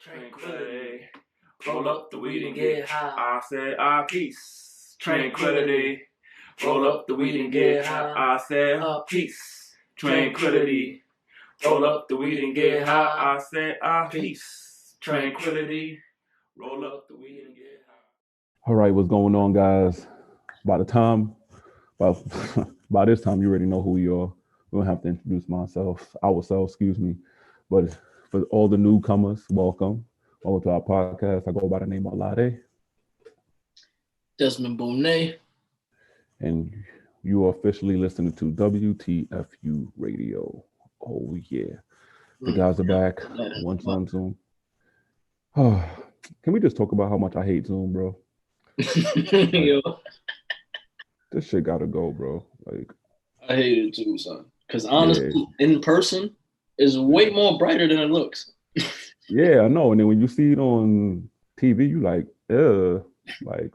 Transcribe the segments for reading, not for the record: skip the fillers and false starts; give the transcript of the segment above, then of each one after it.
Tranquility. Roll up the weed and get high. I said, peace. Tranquility. Roll up the weed and get high. I said, peace. Tranquility. Roll up the weed and get high. I said, peace. Tranquility. Roll up the weed and get high. All right, what's going on, guys? By this time, you already know who we are. We don't have to introduce ourselves, excuse me. But for all the newcomers, welcome. Welcome to our podcast. I go by the name of Lade. Desmond Bonet. And you are officially listening to WTFU Radio. Oh, yeah. The guys are back. Once on Zoom. Oh, can we just talk about how much I hate Zoom, bro? Yo. This shit gotta go, bro. Like, I hate it too, son. Because honestly, in person is way more brighter than it looks. Yeah, I know. And then when you see it on TV, you like, like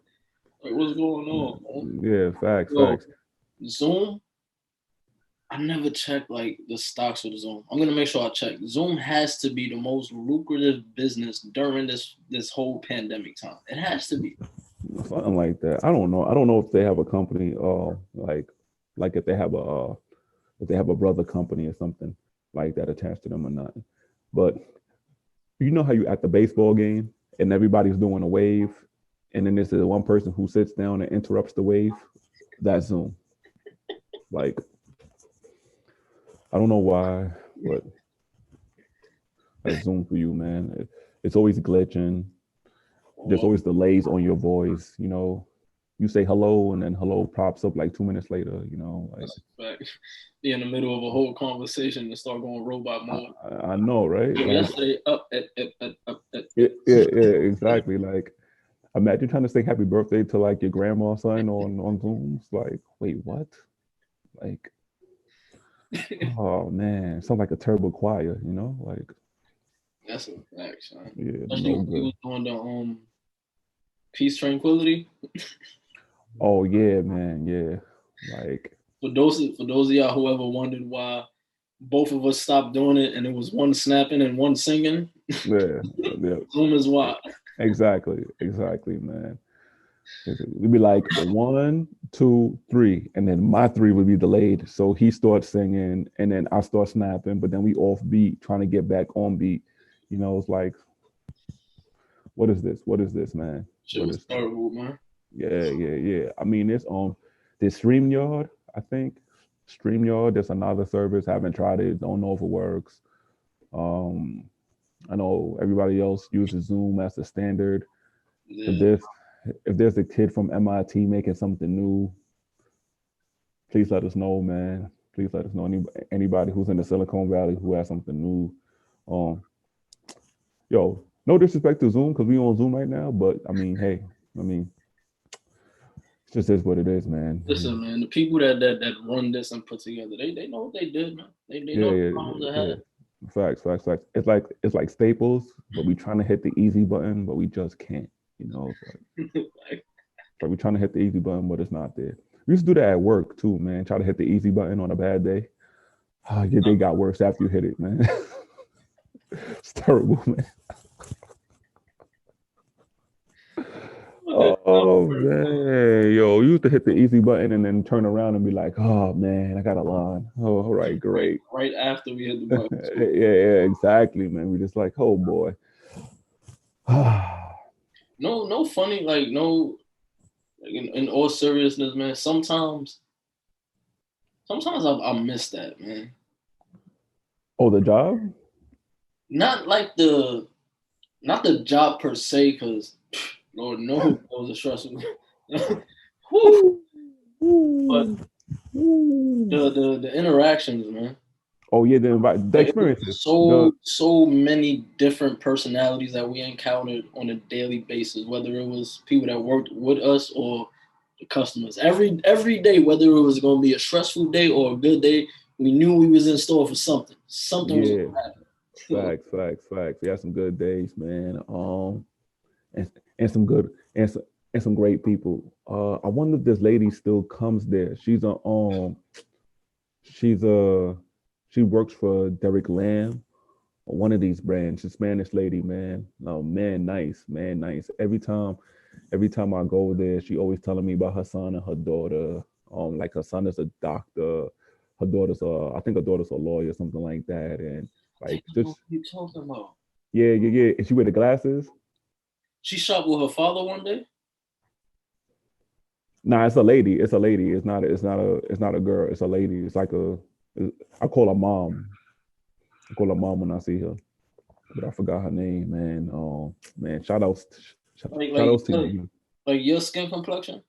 what's going on, man? Yeah, facts. Zoom, I never check like the stocks for the Zoom. I'm gonna make sure I check. Zoom has to be the most lucrative business during this whole pandemic time. It has to be. Something like that. I don't know if they have a company, like if they have a brother company or something like that attached to them or not. But you know how you at the baseball game and everybody's doing a wave, and then there's the one person who sits down and interrupts the wave. That's Zoom. Like, I don't know why, but that's Zoom for you, man. It's always glitching. There's always delays on your voice, you know. You say hello and then hello pops up like 2 minutes later, you know. Like, that's a fact. Be in the middle of a whole conversation and start going robot mode. I know, right? Yeah, yesterday, up. Yeah, exactly. Like, imagine trying to say happy birthday to like your grandma or something on Zoom. It's like, wait, what? Like, oh man, sounds like a terrible choir, you know? Like, that's a fact, son. Yeah, especially when he was doing the peace, tranquility. Oh yeah, man, yeah. Like, for those of y'all who ever wondered why both of us stopped doing it and it was one snapping and one singing. Yeah. Zoom is why. Exactly, man. We'd be like 1, 2, 3, and then my 3 would be delayed. So he starts singing, and then I start snapping, but then we off beat, trying to get back on beat. You know, it's like, what is this? What is this, man? Shit was terrible, man. Yeah. I mean, it's on this StreamYard, I think. StreamYard, there's another service. I haven't tried it. Don't know if it works. I know everybody else uses Zoom as the standard. Yeah. If there's a kid from MIT making something new, please let us know, man. Please let us know. Anybody who's in the Silicon Valley who has something new. Yo, no disrespect to Zoom because we on Zoom right now, but I mean, hey, it just is what it is, man. Listen, man, the people that run this and put together, they know what they did, man. They know the problems ahead. Facts. It's like Staples, but we trying to hit the easy button, but we just can't. You know, it's like we're trying to hit the easy button, but it's not there. We used to do that at work too, man. Try to hit the easy button on a bad day. Your day got worse after you hit it, man. It's terrible, man. Oh man, yo, you used to hit the easy button and then turn around and be like, "Oh man, I got a line." Oh, all right, great. Right after we hit the button. yeah, exactly, man. We just like, oh boy. No funny, like no. Like in all seriousness, man. Sometimes I miss that, man. Oh, the job? Not the job per se, because Lord knows it was a stressful. But the interactions, man. Oh yeah, the experiences. So many different personalities that we encountered on a daily basis, whether it was people that worked with us or the customers. Every day, whether it was going to be a stressful day or a good day, we knew we was in store for something. Something was going to happen. Facts. We had some good days, man. And some good and some great people. I wonder if this lady still comes there. She works for Derek Lamb one of these brands. A Spanish lady, man. Oh man, nice, man, nice. Every time I go there, she always telling me about her son and her daughter. Like her son is a doctor, her daughter's I think her daughter's a lawyer, something like that, and I think like I know just what you're talking about. yeah, yeah, yeah. And she wear the glasses. She shot with her father one day. Nah, it's a lady. It's a lady. It's not a girl. It's a lady. It's like I call her mom. I call her mom when I see her, but I forgot her name, man. Man, Like shout like outs to like, you. like your skin complexion.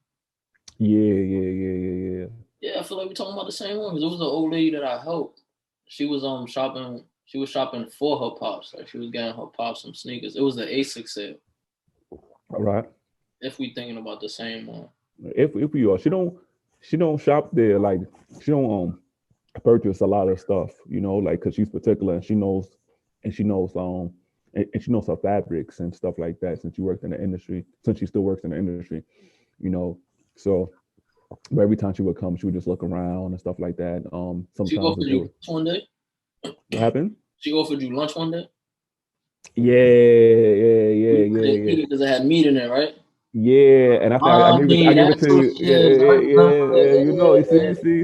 Yeah, yeah, yeah, yeah, yeah. Yeah, I feel like we're talking about the same one. 'Cause it was an old lady that I helped. She was shopping. She was shopping for her pops. Like she was getting her pops some sneakers. It was an ASIC sale. All right. If we thinking about the same one. If we are, she don't shop there. Like she don't purchase a lot of stuff. You know, like because she's particular and she knows and she knows her fabrics and stuff like that. Since she worked in the industry, since she still works in the industry, you know. So, but every time she would come, she would just look around and stuff like that. She Sometimes offered if there you was lunch one day. what happened? She offered you lunch one day. Yeah, yeah, You yeah, didn't yeah, eat yeah. it because it had meat in it, right? Yeah, and I Mommy, I gave it that's to who you. she Yeah, is. I yeah, remember. yeah, yeah. You know, Yeah, I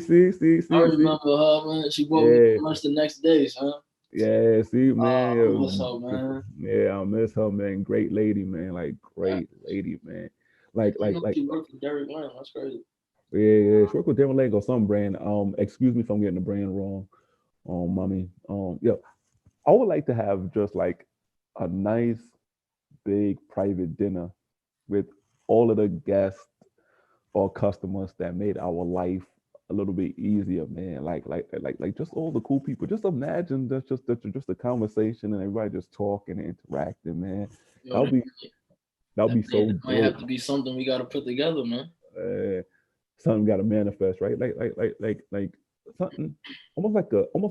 see. remember her, man. She brought me Yeah, lunch the next day, son. yeah, see, man. I miss her, man. Yeah, I miss her, man. Great lady, man. Like I great lady, man. didn't know Like, she worked for Derek Lamb. That's crazy. yeah, yeah. She work with Devin Lake or some brand. Excuse me if I'm getting the brand wrong. Mommy. Yeah. I would like to have just like a nice big private dinner with all of the guests or customers that made our life a little bit easier, man. Like just all the cool people. Just imagine just a conversation and everybody just talking and interacting, man. Yo, That'll be that'll be so that might have dope. to be something we got to put together, man. Uh, Something got to manifest, right? Like something almost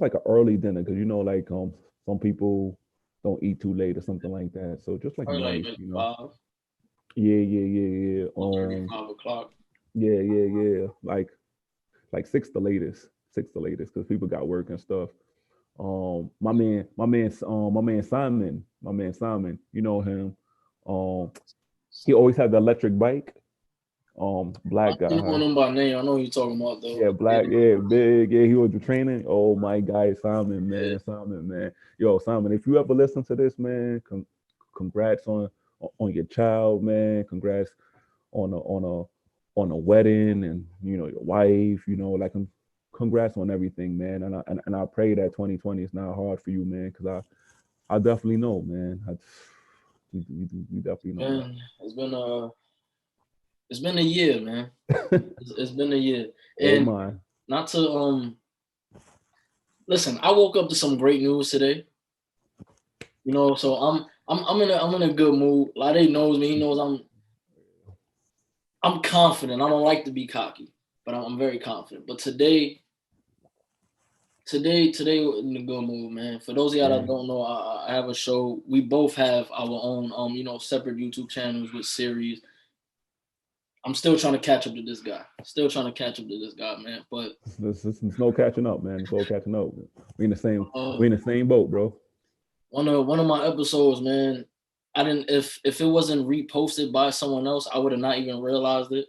like a early dinner because you know like some people don't eat too late or something like that. So just like Probably nice, like you know. 5, Yeah, yeah, yeah, yeah. 4:30, 5 o'clock. Yeah, yeah, yeah. Like six the latest, because people got work and stuff. My man Simon, you know him. Um, he always had the electric bike. I Black don't know guy. him by name. I know who you're talking about though. Yeah, black. Yeah, big. Yeah, he was the training. Oh my guy, Simon, Yeah. man, Simon, man. Yo, Simon, if you ever listen to this, man, congrats on your child, man. Congrats on a wedding and you know your wife. You know, like congrats on everything, man. And I pray that 2020 is not hard for you, man, because I definitely know, man. We definitely know, Man, it's been a year, man. man. It's been a year, and Amen. not to listen. I woke up to some great news today. You know, so I'm in a good mood. Lade knows me. He knows I'm confident. I don't like to be cocky, but I'm very confident. But today we're in a good mood, man. For those of y'all that Yeah. don't know, I have a show. We both have our own separate YouTube channels with series. I'm still trying to catch up to this guy. Still trying to catch up to this guy, man. But There's no catching up, man. It's all catching up. We in the same uh, we in the same boat, bro. one of my episodes, man, I didn't if it wasn't reposted by someone else, I would have not even realized it.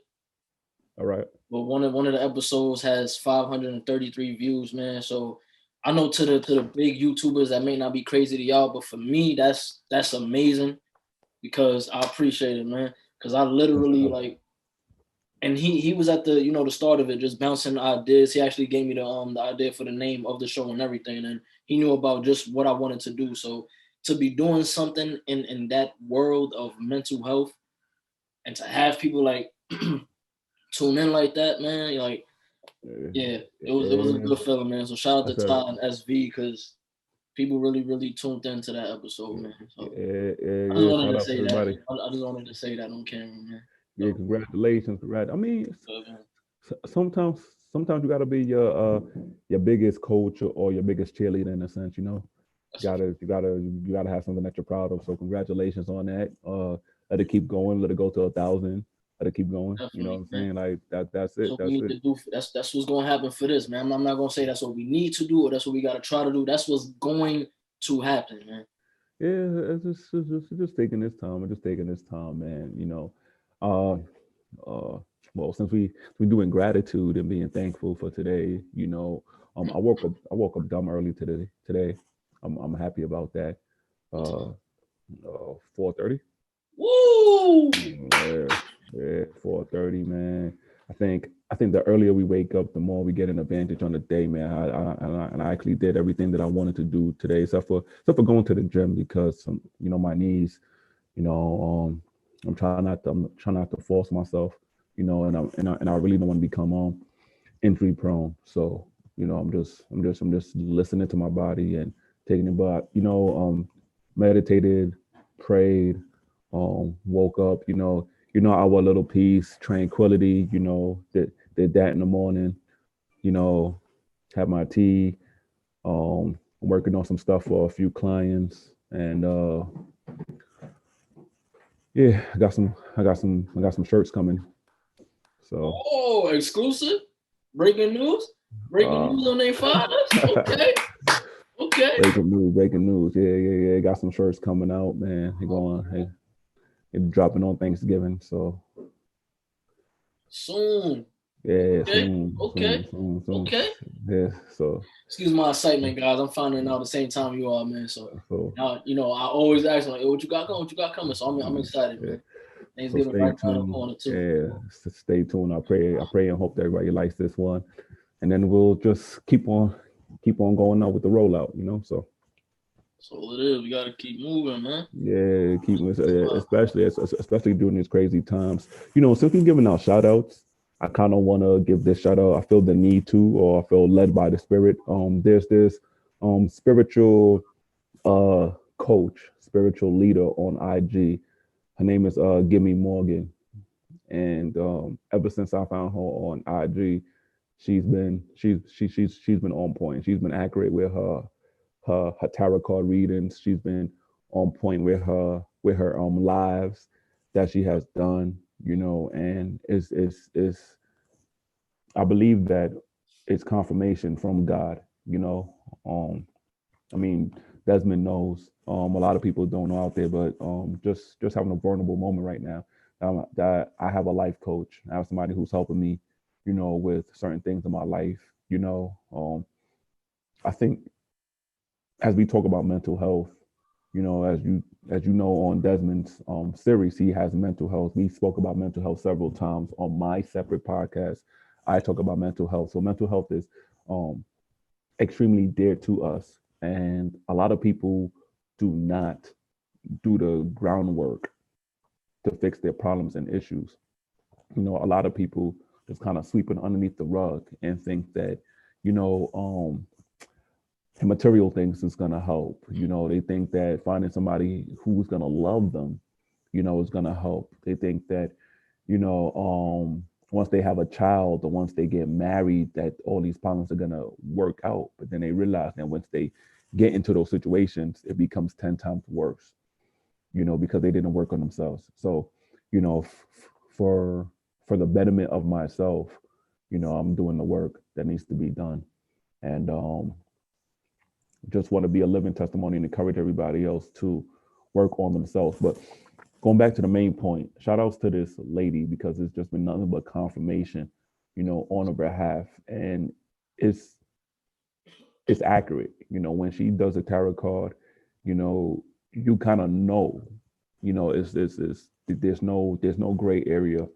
All right. But one of the episodes has 533 views, man. So I know to the big YouTubers that may not be crazy to y'all, but for me, that's amazing because I appreciate it, man. Because I That's literally tough. like, and he was at the the start of it, just bouncing ideas. He actually gave me the idea for the name of the show and everything, and he knew about just what I wanted to do. So to be doing something in that world of mental health and to have people like tune in like that, man, like yeah, it was a Yeah. good feeling, man. So shout out to That's a Ty and SV because people really tuned into that episode, man. So I just yeah. wanted Shout to out to say that. everybody. I just wanted to say that on camera, man. Yeah, So congratulations. I mean, man. sometimes sometimes you gotta be your biggest coach or your biggest cheerleader in a sense, you know. That's a You gotta have something that you're proud of. So congratulations on that. Let it keep going, let it go to 1,000, let it keep going. You know what definitely, I'm man. saying? Like that's That's it. what we That's need it. to do. That's what's gonna happen for this, man. I'm not gonna say that's what we need to do or that's what we gotta try to do. That's what's going to happen, man? Yeah, it's just taking this time. It's just taking this time, man. Uh, well, since we doing gratitude and being thankful for today, I woke up dumb early today. Today, I'm happy about that. What Uh, time? 4:30. Woo! Yeah, yeah, 4:30, man. I think the earlier we wake up, the more we get an advantage on the day, man. And I actually did everything that I wanted to do today, except for going to the gym because my knees, you know, I'm trying not to force myself, and I really don't want to become injury prone. So I'm just listening to my body and taking it. But meditated, prayed, woke up. Our little peace, tranquility. Did that in the morning. You know, had my tea. Working on some stuff for a few clients, and yeah, I got some shirts coming. So Oh, exclusive? Breaking news? Breaking uh, news on TheyFired Us? Okay. Okay. breaking news. Yeah, yeah, yeah. Got some shirts coming out, man. They dropping on Thanksgiving. So Soon. yeah, Okay. soon, Okay. soon, soon, soon. Okay. Yeah, so Excuse my excitement, guys. I'm finding out the same time you are, man. So so now, I always ask like, hey, what you got coming? What you got coming? So I'm excited, yeah. man. So Thanksgiving stay right around the tuned. corner too. Yeah, stay tuned. I pray and hope that everybody likes this one, and then we'll just keep on going out with the rollout. So. So it is. We gotta keep moving, man. Yeah, especially during these crazy times. Since we're giving out shout outs, I kind of want to give this shout out. I feel the need to, or I feel led by the spirit. There's this spiritual coach, spiritual leader on IG. Her name is Gimme Morgan, and ever since I found her on IG, she's been on point. She's been accurate with her tarot card readings. She's been on point with her lives that she has done. And it's I believe that it's confirmation from God. Um, I mean, Desmond knows. A lot of people don't know out there, but just having a vulnerable moment right now. That I have a life coach. I have somebody who's helping me, with certain things in my life. I think as we talk about mental health, as you know on Desmond's series, he has mental health. We spoke about mental health several times on my separate podcast. I talk about mental health. So mental health is um, extremely dear to us, and a lot of people do not do the groundwork to fix their problems and issues. A lot of people just kind of sweep it underneath the rug and think that you know material things is going to help. They think that finding somebody who's going to love them, is going to help. They think that, once they have a child or once they get married, that all these problems are going to work out. But then they realize that once they get into those situations, it becomes 10 times worse, because they didn't work on themselves. So, for the betterment of myself, I'm doing the work that needs to be done. And just want to be a living testimony and encourage everybody else to work on themselves. But going back to the main point, shout outs to this lady because it's just been nothing but confirmation, on her behalf. And it's it's accurate. When she does a tarot card, you kind of know, it's there's no gray area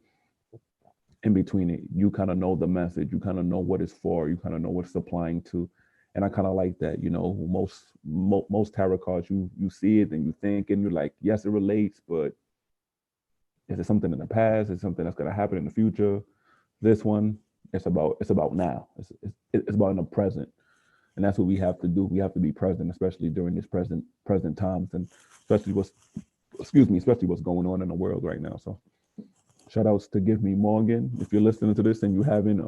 in between it. You kind of know the message. You kind of know what it's for. You kind of know what it's applying to, and I kind of like that. Most tarot cards, you see it and you think and you're like, yes, it relates, but is it something in the past? Is it something that's going to happen in the future? This one, it's about now. It's about in the present, and that's what we have to do. We have to be present, especially during this present times, and especially especially what's going on in the world right now. So shout outs to Give Me Morgan. If you're listening to this and you haven't,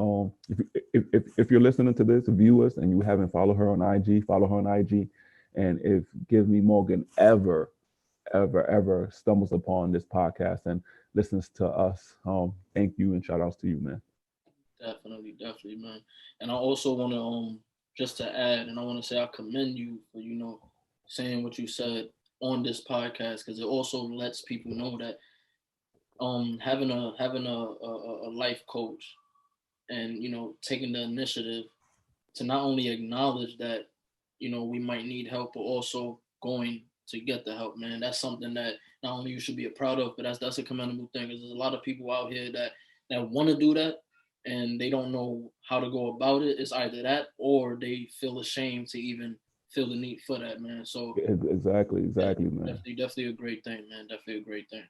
if you're listening to this, view us and you haven't followed her on IG, follow her on IG. And if Give Me Morgan ever stumbles upon this podcast and listens to us, thank you and shout outs to you, man. Definitely, man. And I also want to just to add, and I want to say I commend you for saying what you said on this podcast, because it also lets people know that having a life coach and taking the initiative to not only acknowledge that we might need help, but also going to get the help, man. That's something that not only you should be proud of, but that's a commendable thing. Because there's a lot of people out here that want to do that and they don't know how to go about it. It's either that or they feel ashamed to even feel the need for that, man. So Exactly, yeah, man. definitely a great thing, man. Definitely a great thing.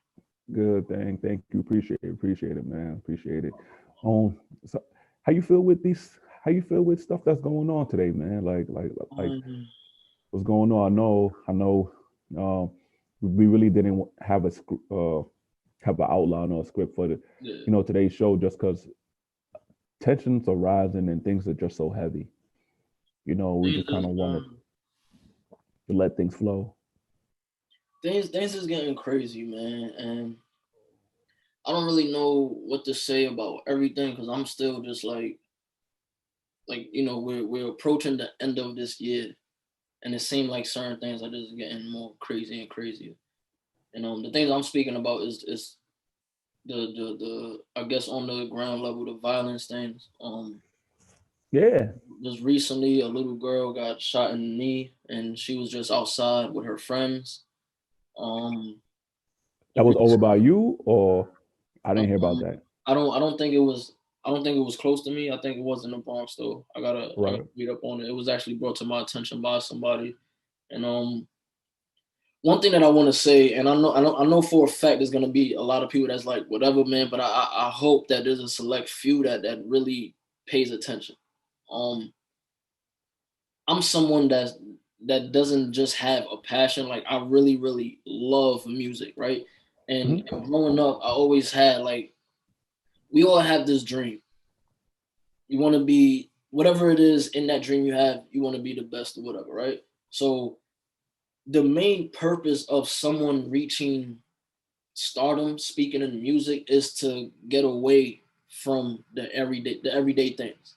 Good thing. Thank you. Appreciate it, man. Appreciate it. Um, so how you feel with these? How you feel with stuff that's going on today, man? Like Um, what's going on? I know. Um, we really didn't have have an outline or a script for the, yeah, today's show, just because tensions are rising and things are just so heavy. We things just kind is of wanted to let things flow. things is getting crazy, man, and I don't really know what to say about everything because I'm still just like we're approaching the end of this year, and it seems like certain things are just getting more crazy and crazier. And the things I'm speaking about is the I guess on the ground level the violence things. Yeah, Just recently a little girl got shot in the knee, and she was just outside with her friends. Um, the that was over by reason you, or I didn't hear about um, that. I don't think it was. I don't think it was close to me. I think it was in the Bronx though. I gotta Right. read up on it. It was actually brought to my attention by somebody. And one thing that I want to say, and I know for a fact there's gonna be a lot of people that's like whatever, man. But I hope that there's a select few that really pays attention. Um, I'm someone that doesn't just have a passion. Like I really love music, right? And Hmm. growing up, I always had like we all have this dream. You want to be whatever it is in that dream you have. You want to be the best or whatever, right? So the main purpose of someone reaching stardom, speaking in music, is to get away from the everyday things,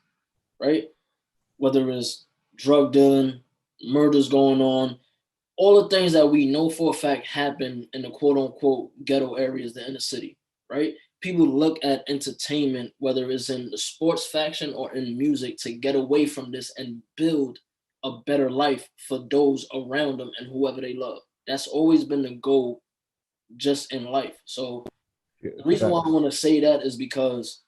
right? Whether it's drug dealing, murders going on, all the things that we know for a fact happen in the quote unquote ghetto areas, the inner city, right? People look at entertainment, whether it's in the sports faction or in music, to get away from this and build a better life for those around them and whoever they love. That's always been the goal just in life. So Yeah, the reason why I facts. want to say that is because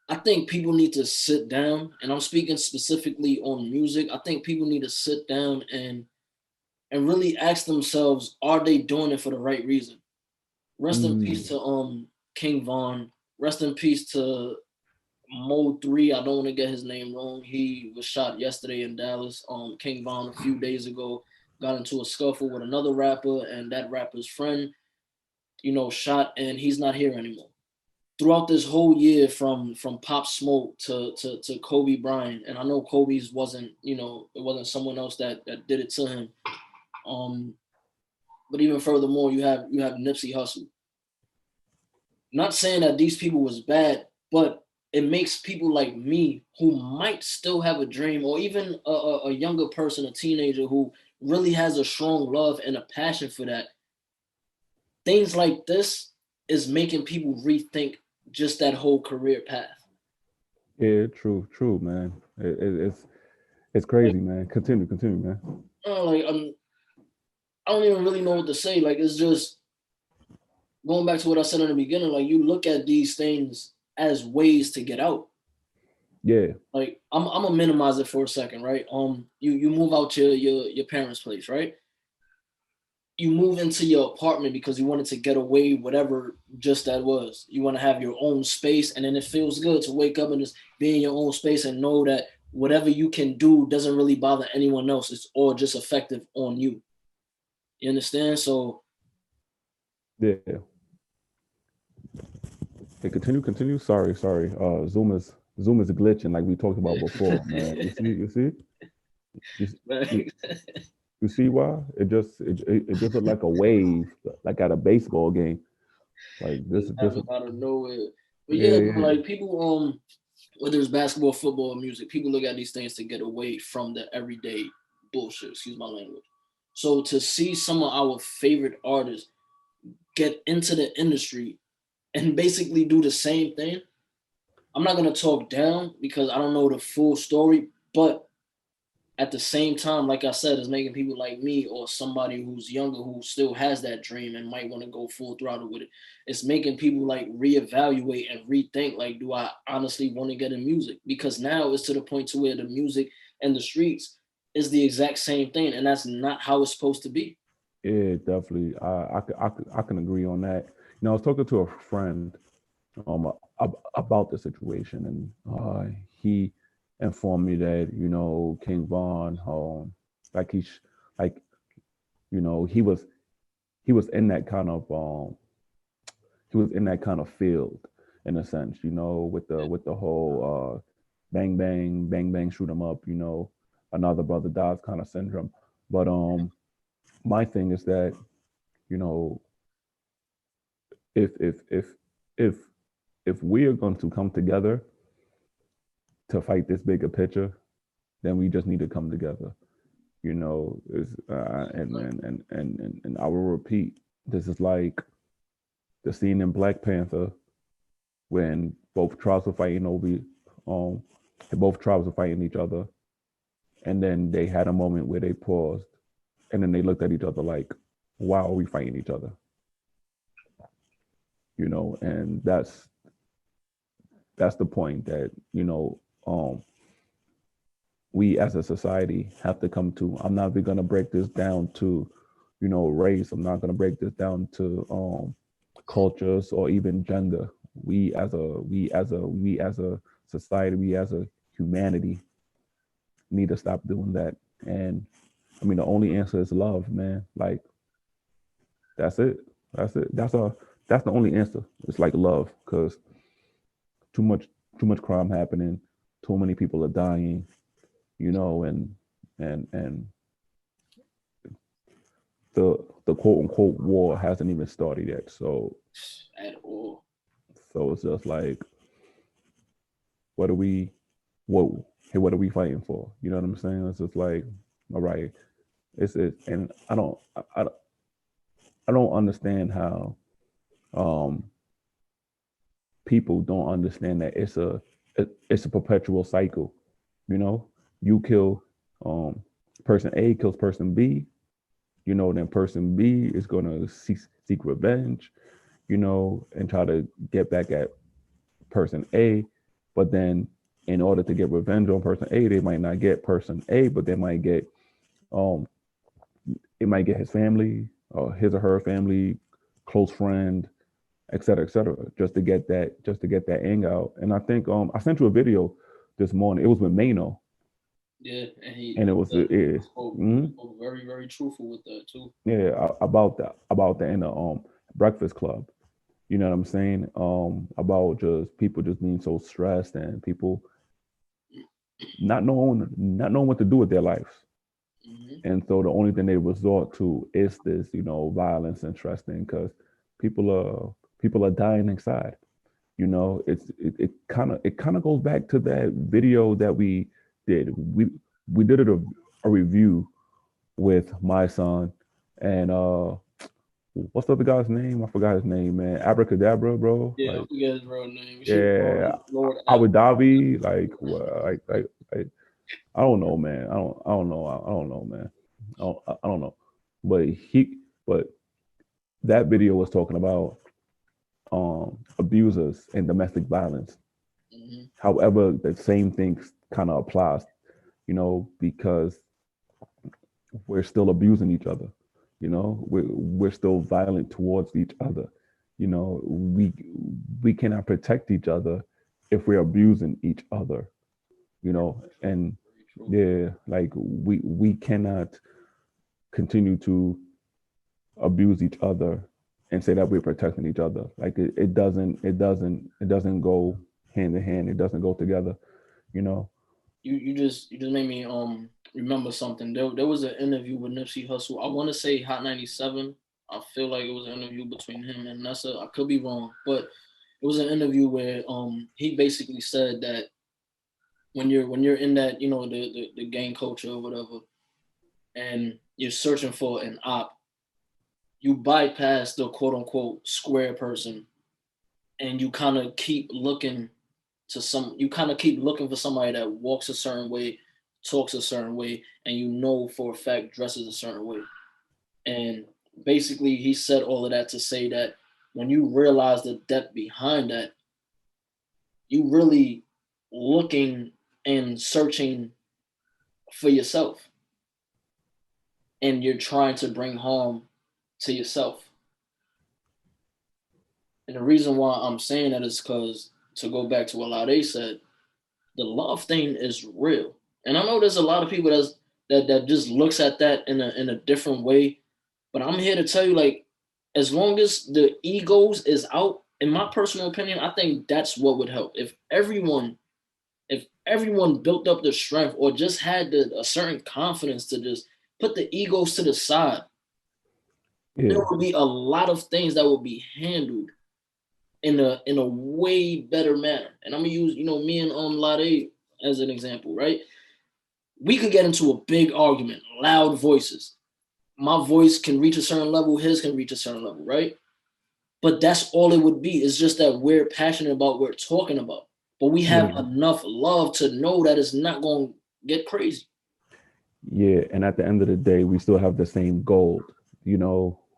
I think people need to sit down, and I'm speaking specifically on music. I think people need to sit down and really ask themselves, are they doing it for the right reason? Rest in peace Mm. to King Von. Rest in peace to Mo 3. I don't want to get his name wrong. He was shot yesterday in Dallas. King Von a few days ago got into a scuffle with another rapper, and that rapper's friend, shot, and he's not here anymore. Throughout this whole year, from Pop Smoke to Kobe Bryant, and I know Kobe's wasn't, it wasn't someone else that did it to him. Um, but even furthermore, you have Nipsey Hussle. Not saying that these people was bad, but it makes people like me who might still have a dream, or even a younger person, a teenager who really has a strong love and a passion for that. Things like this is making people rethink just that whole career path. Yeah, true, man. It's Like, crazy, man. Continue, man. like I don't even really know what to say. Like, it's just going back to what I said in the beginning. Like, you look at these things as ways to get out. Yeah, Like, I'm gonna minimize it for a second, right? You move out your parents' place, right? You move into your apartment because you wanted to get away, whatever just that was. You want to have your own space, and then it feels good to wake up and just be in your own space and know that whatever you can do doesn't really bother anyone else. It's all just effective on you. You understand? So yeah. Hey, continue. Sorry. Zoom is glitching like we talked about before, man. You, you, you see why? It just looked like a wave, like at a baseball game. Like just this. happen out of nowhere. But Yeah, yeah, man, yeah. like people, whether it's basketball, football, or music, people look at these things to get away from the everyday bullshit. Excuse my language. So to see some of our favorite artists get into the industry and basically do the same thing, I'm not gonna talk down because I don't know the full story, but at the same time, like I said, it's making people like me or somebody who's younger who still has that dream and might want to go full throttle with it. It's making people like reevaluate and rethink, like, do I honestly want to get in music? Because now it's to the point to where the music and the streets is the exact same thing, and that's not how it's supposed to be. Yeah, definitely. I can agree on that. I was talking to a friend about the situation, and he informed me that King Von, like like he was in that kind of field in a sense, with the whole bang bang bang bang shoot 'em up, another brother dies kind of syndrome. But my thing is that you know if if if if if we are going to come together to fight this bigger picture, then we just need to come together. Is and I will repeat, this is like the scene in Black Panther when both tribes were fighting um both tribes were fighting each other, and then they had a moment where they paused, and then they looked at each other like, why are we fighting each other? And that's the point that we as a society have to come to. I'm not going to break this down to race. I'm not going to break this down to cultures or even gender. We as a society, we as a humanity need to stop doing that. And I mean, the only answer is love, man. Like, that's it. That's the only answer. It's like love, because too much too much crime happening, too many people are dying, and the quote unquote war hasn't even started yet. So At all. it's just like, what are we whoa hey, what are we fighting for? You know what I'm saying? It's just like, all right, it's it. And I don't understand how um people don't understand that it's a perpetual cycle. You kill person A kills person B, then person B is gonna seek revenge, and try to get back at person A. But then in order to get revenge on person A, they might not get person A, but they might get um it might get his family, his or her family, close friend, et cetera, just to get that anger out. And I think I sent you a video this morning. It was with Mano, Yeah, and and it was very, very truthful with that too. yeah, about that in the Breakfast Club. You know what I'm saying? About just people just being so stressed and people not knowing what to do with their lives. And so the only thing they resort to is this, violence and stressing, because people are dying inside. It kind of goes back to that video that we did. We did a review with my son and what's the other guy's name? I forgot his name, man. Abracadabra, bro. Yeah, I Like, forget his real name. yeah, Lord Abu Dhabi. Like, well, like, I don't know, man. I don't know, man. I don't know. But that video was talking about abusers and domestic violence. However, the same thing kind of applies, because we're still abusing each other. We're still violent towards each other. We cannot protect each other if we're abusing each other. And yeah, like we cannot continue to abuse each other and say that we're protecting each other. Like it doesn't go hand in hand. It doesn't go together. You know. You just made me remember something. There was an interview with Nipsey Hussle. I want to say Hot 97. I feel like it was an interview between him and Nessa. I could be wrong, but it was an interview where he basically said that when you're in that the gang culture or whatever, and you're searching for an op, you bypass the quote unquote square person, and you kind of keep looking for somebody that walks a certain way, talks a certain way, and you know for a fact dresses a certain way. And basically, he said all of that to say that when you realize the depth behind that, you really looking and searching for yourself, and you're trying to bring harm to yourself. And the reason why I'm saying that is because, to go back to what Lade said, the love thing is real. And I know there's a lot of people that just looks at that in a different way. But I'm here to tell you, like, as long as the egos is out, in my personal opinion, I think that's what would help. If everyone built up the strength or just had a certain confidence to just put the egos to the side, there would be a lot of things that would be handled in a way better manner. And I'm gonna use, me and Lade as an example, right? We could get into a big argument, loud voices. My voice can reach a certain level, his can reach a certain level, right? But that's all it would be. It's just that we're passionate about what we're talking about. But we have enough love to know that it's not going to get crazy. Yeah, and at the end of the day, we still have the same goal.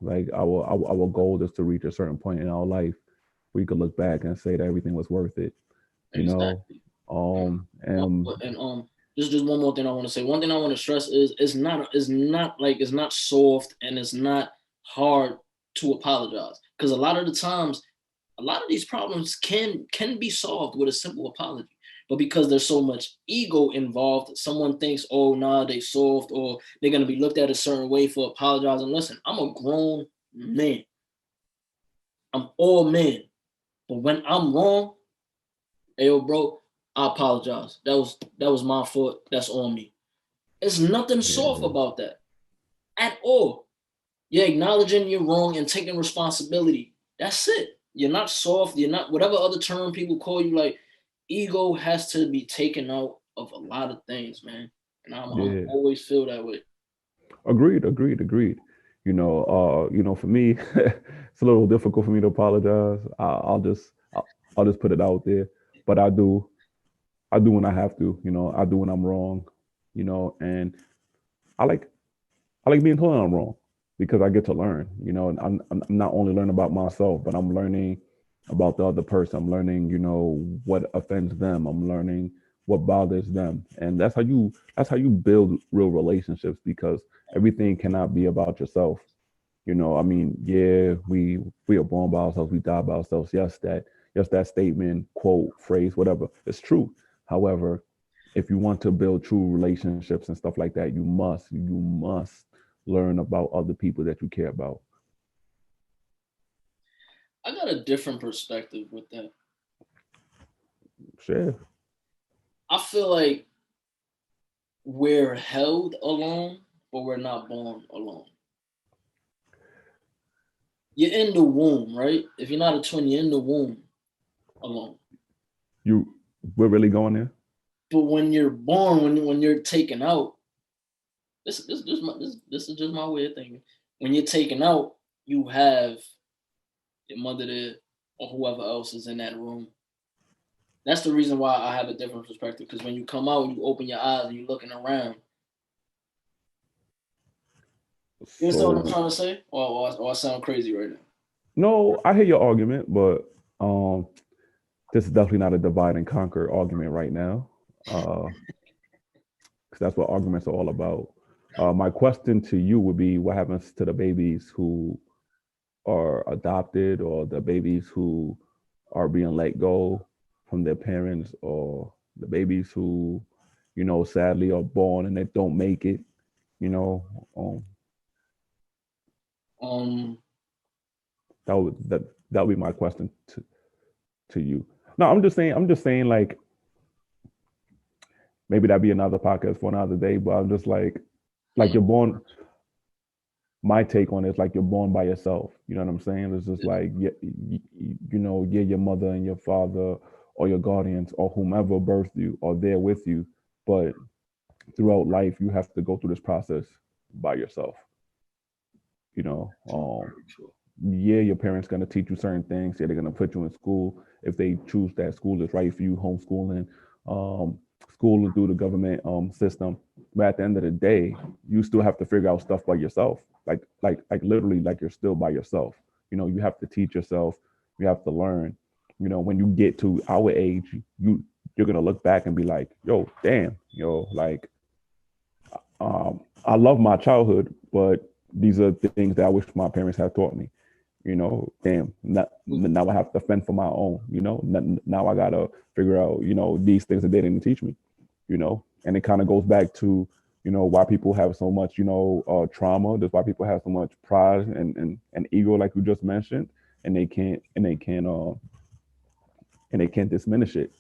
Like our goal is to reach a certain point in our life where you could look back and say that everything was worth it. Exactly. And just one more thing I want to say. One thing I want to stress is it's not soft and it's not hard to apologize, because a lot of the times, a lot of these problems can be solved with a simple apology. But because there's so much ego involved, someone thinks, oh, nah, they soft, or they're going to be looked at a certain way for apologizing. Listen, I'm a grown man. I'm all man. But when I'm wrong, hey, yo, bro, I apologize. That was my fault. That's on me. There's nothing soft about that at all. You're acknowledging you're wrong and taking responsibility. That's it. You're not soft. You're not whatever other term people call you. Like, ego has to be taken out of a lot of things, man. And I'm always feel that way. Agreed. For me, it's a little difficult for me to apologize. I'll just put it out there, but I do when I have to. I do when I'm wrong. And I like being told I'm wrong, because I get to learn. And I'm not only learning about myself, but I'm learning about the other person. I'm learning, what offends them. I'm learning what bothers them, and that's how you build real relationships, because everything cannot be about yourself. I mean, yeah, we are born by ourselves, we die by ourselves. Yes, that statement, quote, phrase, whatever, it's true. However, if you want to build true relationships and stuff like that, you must learn about other people that you care about. I got a different perspective with that. Sure. I feel like we're held alone, but we're not born alone. You're in the womb, right? If you're not a twin, you're in the womb alone. We're really going there? But when you're born, when you're taken out, this is just my way of thinking. When you're taken out, you have your mother there or whoever else is in that room. That's the reason why I have a different perspective. Because when you come out, you open your eyes and you're looking around. You understand what I'm trying to say? Or I sound crazy right now? No, I hear your argument, but this is definitely not a divide and conquer argument right now. Because that's what arguments are all about. My question to you would be, what happens to the babies who are adopted, or the babies who are being let go from their parents, or the babies who, sadly are born and they don't make it, that would be my question to you. No, I'm just saying, like, maybe that'd be another podcast for another day, but I'm just like you're born. My take on it is like you're born by yourself. You know what I'm saying? It's just like, your mother and your father or your guardians or whomever birthed you are there with you, but throughout life you have to go through this process. by yourself. Yeah, your parents gonna teach you certain things. Yeah, they're gonna put you in school if they choose that school is right for you, homeschooling, schooling through the government system. But at the end of the day, you still have to figure out stuff by yourself. Like literally, like you're still by yourself. You have to teach yourself. You have to learn. When you get to our age, you're gonna look back and be like, yo, damn, like I love my childhood, but these are the things that I wish my parents had taught me. Damn, now I have to fend for my own. Now I gotta figure out, these things that they didn't teach me. And it kind of goes back to, why people have so much, trauma. That's why people have so much pride and ego, like you just mentioned, and they can't diminish it.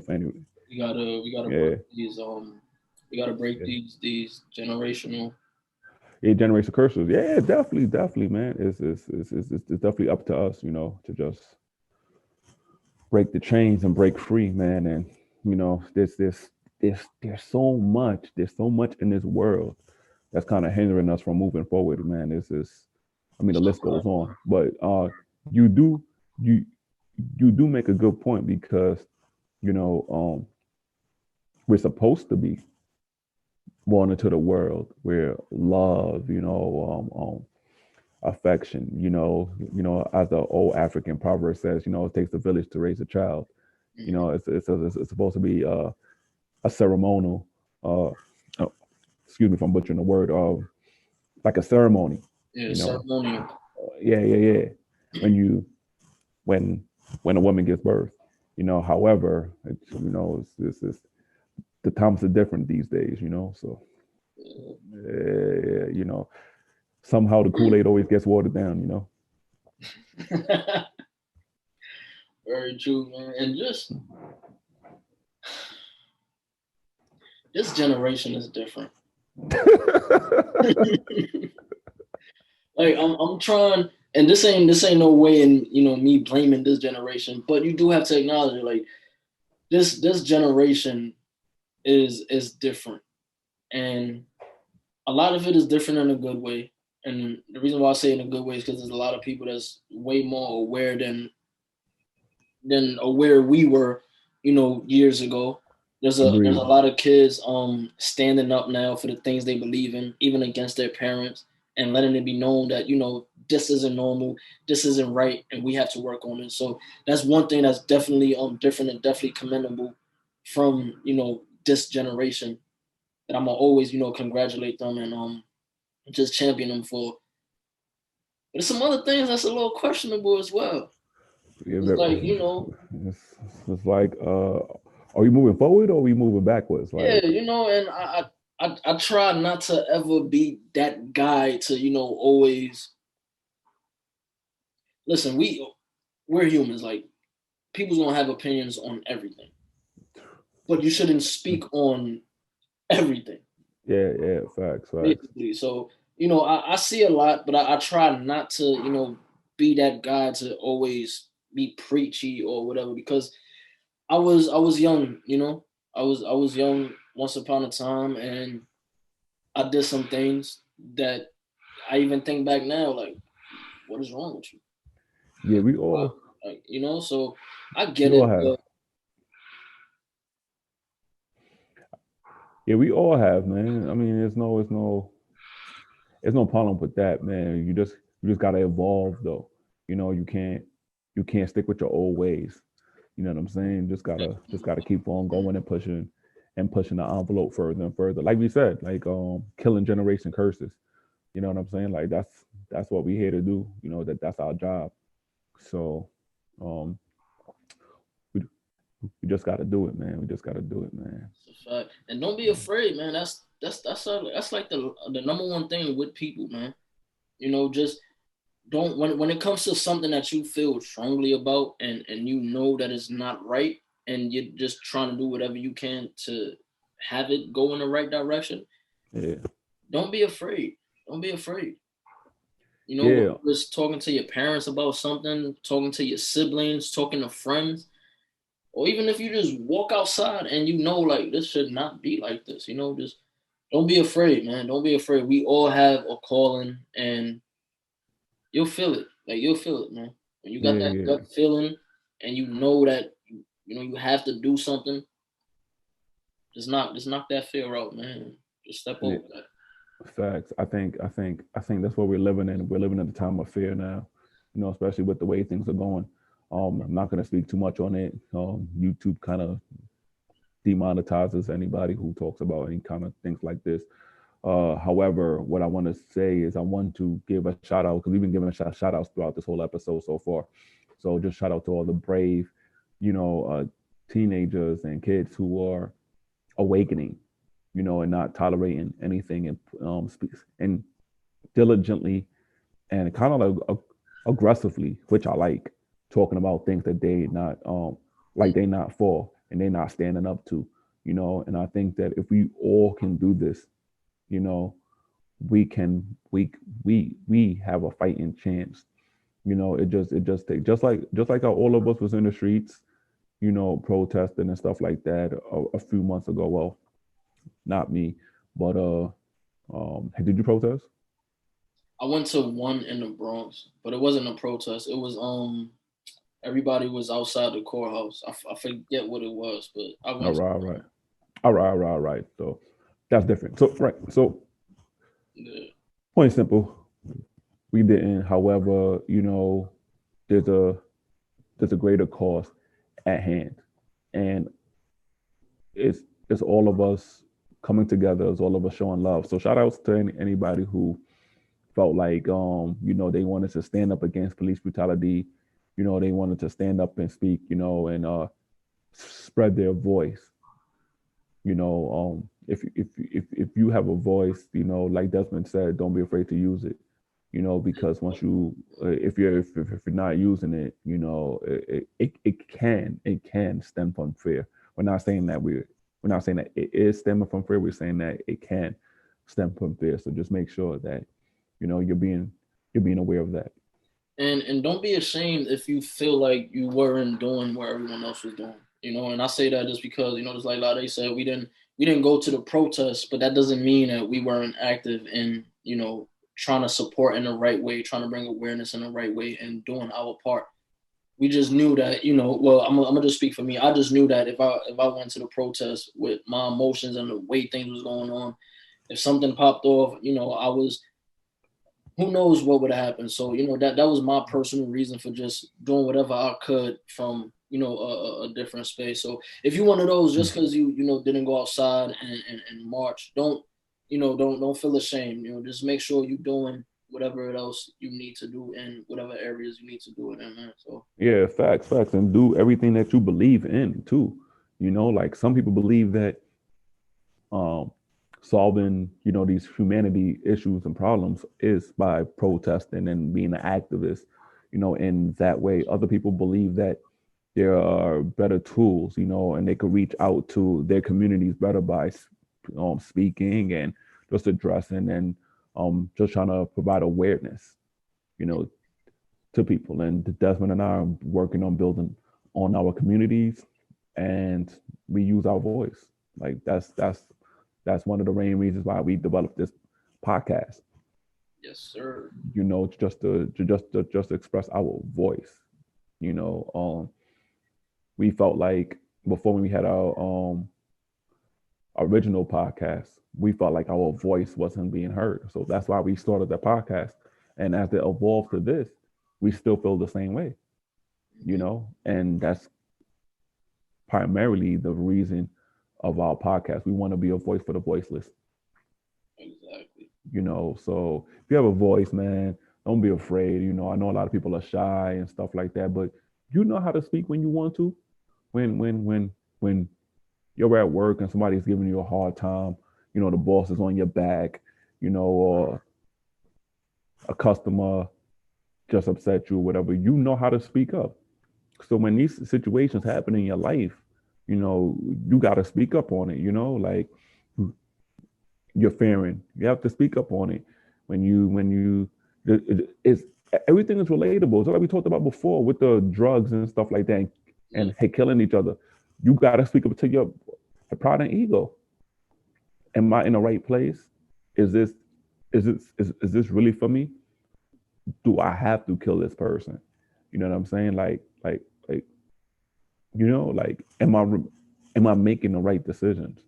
For anyone. We gotta break these we gotta break these generational. Yeah, generational curses. Yeah, definitely, man. It's definitely up to us, to just break the chains and break free, man. And there's so much in this world that's kind of hindering us from moving forward, man. The list goes on, but you do you you do make a good point because we're supposed to be born into the world where love, affection, as the old African proverb says, it takes a village to raise a child. It's supposed to be a ceremonial, oh, excuse me if I'm butchering the word, like a ceremony. Yeah, ceremonial. Yeah. When a woman gives birth, however, it's the times are different these days, so somehow the Kool-Aid always gets watered down, Very true, man. And just this generation is different. Like I'm trying, and this ain't no way in me blaming this generation, but you do have to acknowledge it. Like this generation is different, and a lot of it is different in a good way. And the reason why I say in a good way is because there's a lot of people that's way more aware than aware we were, years ago. There's a lot of kids standing up now for the things they believe in, even against their parents, and letting it be known that this isn't normal, this isn't right, and we have to work on it. So that's one thing that's definitely different and definitely commendable from this generation, that I'm gonna always congratulate them and just champion them for. But there's some other things that's a little questionable as well. Yeah, it's like it's like are we moving forward or are we moving backwards? Like, and I try not to ever be that guy to always listen. We're humans. Like, people's gonna have opinions on everything, but you shouldn't speak on everything. Yeah, facts. Basically. So I see a lot, but I try not to be that guy to always be preachy or whatever, because I was young, I was young once upon a time, and I did some things that I even think back now, like, what is wrong with you? Yeah, we all, like, so I get it. But... Yeah, we all have, man. I mean, there's no problem with that, man. You just gotta evolve, though. You can't stick with your old ways. You know what I'm saying? Just gotta keep on going and pushing the envelope further and further. Like we said, like killing generation curses. You know what I'm saying? Like that's what we're here to do. That's our job. So we just got to do it, man. We just got to do it, man. That's a fact. And don't be afraid, man. That's like the number one thing with people, man. Just don't, when it comes to something that you feel strongly about and that it's not right, and you're just trying to do whatever you can to have it go in the right direction. Yeah. Don't be afraid. Don't be afraid. Just talking to your parents about something, talking to your siblings, talking to friends, or even if you just walk outside and like, this should not be like this, just Don't be afraid, man. Don't be afraid. We all have a calling, and you'll feel it. Like you'll feel it, man. When you got that Yeah. gut feeling, and you know that you have to do something, just knock that fear out, man. Just step Yeah. over that. Facts. I think that's what we're living in. We're living in a time of fear now, especially with the way things are going. I'm not going to speak too much on it. YouTube kind of demonetizes anybody who talks about any kind of things like this. However, what I want to say is I want to give a shout out because we've been giving shout outs throughout this whole episode so far. So just shout out to all the brave, you know, uh, teenagers and kids who are awakening, and not tolerating anything and speaks and diligently and kind of like aggressively, which I like, talking about things that they not like they not for and they not standing up to, And I think that if we all can do this, you know, we can we have a fighting chance. It just takes just like how all of us was in the streets, protesting and stuff like that a few months ago. Well, not me, but did you protest? I went to one in the Bronx, but it wasn't a protest. It was everybody was outside the courthouse. I forget what it was, but I All went to right, all right, all right, all right, all right. So that's different. So right, so the, point simple, we didn't. However, there's a there's a greater cause at hand, and it's it's all of us coming together. It's all of us showing love. So shout outs to anybody who felt like they wanted to stand up against police brutality. They wanted to stand up and speak. And spread their voice. If you have a voice, like Desmond said, don't be afraid to use it. Because once you if you're not using it, it can stem from fear. We're not saying that we're not saying that it is stemming from fear. We're saying that it can stem from fear. So just make sure that you're being aware of that. and don't be ashamed if you feel like you weren't doing what everyone else was doing. And I say that just because just like Lade said, we didn't go to the protests, but that doesn't mean that we weren't active in trying to support in the right way, trying to bring awareness in the right way, and doing our part. We just knew that well, I'm gonna just speak for me. I just knew that if I went to the protest with my emotions and the way things was going on, if something popped off, I was who knows what would have happened. So that was my personal reason for just doing whatever I could from a different space. So if you one of those, just because you didn't go outside and march, don't feel ashamed. Just make sure you're doing whatever else you need to do in whatever areas you need to do it in, man. So Yeah, facts, and do everything that you believe in too. Like some people believe that um, solving, these humanity issues and problems is by protesting and being an activist, in that way. Other people believe that there are better tools, and they could reach out to their communities better by speaking and just addressing and just trying to provide awareness, you know, to people. And Desmond and I are working on building on our communities, and we use our voice. Like that's one of the main reasons why we developed this podcast. yes, sir. Just to express our voice. We felt like before when we had our original podcast, we felt like our voice wasn't being heard. So that's why we started the podcast. And as it evolved to this, we still feel the same way. And that's primarily the reason of our podcast. We want to be a voice for the voiceless. Exactly. So if you have a voice, man, don't be afraid. I know a lot of people are shy and stuff like that, but you know how to speak when you want to. When you're at work and somebody's giving you a hard time, the boss is on your back, or a customer just upset you or whatever, you know how to speak up. So when these situations happen in your life, you got to speak up on it, like you're fearing, you have to speak up on it. It's everything is relatable. So like we talked about before with the drugs and stuff like that and killing each other. You got to speak up to your pride and ego. am I in the right place? Is this is this really for me? Do I have to kill this person? You know what I'm saying? Like like am I making the right decisions?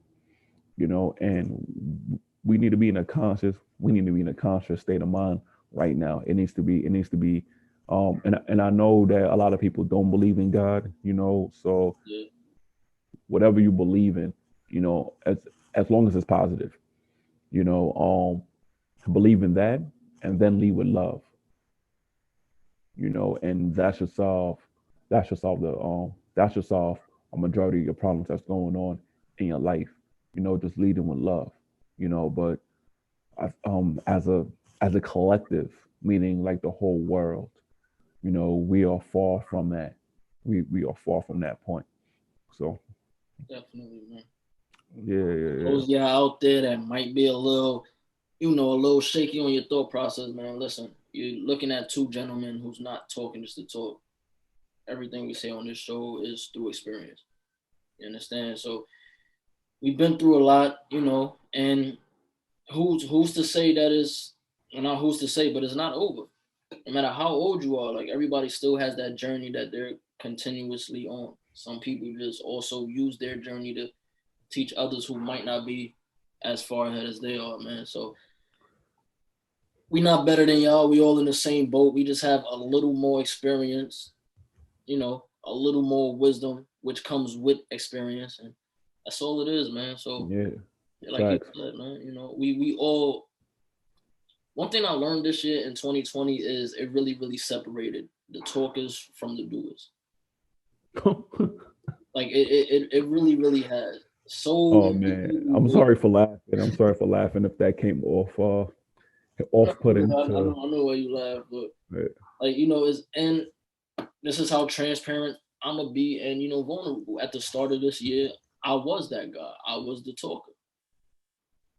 And we need to be in a conscious state of mind right now. It needs to be and I know that a lot of people don't believe in God, so Yeah, whatever you believe in, as long as it's positive, you know, believe in that and then lead with love, and that should solve a majority of your problems that's going on in your life, just leading with love, but as a collective, meaning like the whole world, we are far from that. We are far from that point. So definitely, man. yeah, yeah, yeah. Those y'all out there that might be a little, a little shaky on your thought process, man. Listen, you're looking at two gentlemen who's not talking just to talk. Everything we say on this show is through experience. You understand? So we've been through a lot, and who's to say that is, well, not who's to say, but it's not over. No matter how old you are, like everybody still has that journey that they're continuously on. Some people just also use their journey to teach others who might not be as far ahead as they are, man. So we not better than y'all. We all in the same boat. We just have a little more experience, a little more wisdom, which comes with experience, and that's all it is, man. So Yeah, like you facts. said, man, we all. One thing I learned this year in 2020 is it really, really separated the talkers from the doers. Like it really, really has. So Oh many man, people I'm who sorry for laughing. I'm sorry for laughing if that came off putting to. I know why you laugh, but Yeah. like is and this is how transparent I'm gonna be and vulnerable. At the start of this year, I was that guy. I was the talker.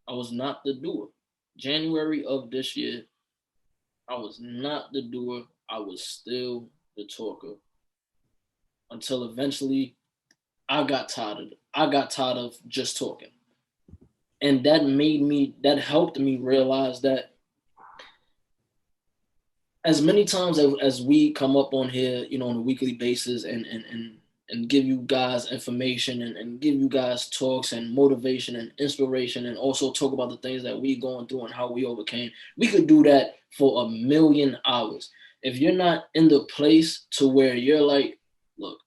I was not the doer. January of this year, I was not the doer. I was still the talker until eventually I got tired of it. I got tired of just talking. And that helped me realize that as many times as we come up on here, on a weekly basis and give you guys information and give you guys talks and motivation and inspiration and also talk about the things that we going through and how we overcame. We could do that for 1,000,000 hours. If you're not in the place to where you're like, look,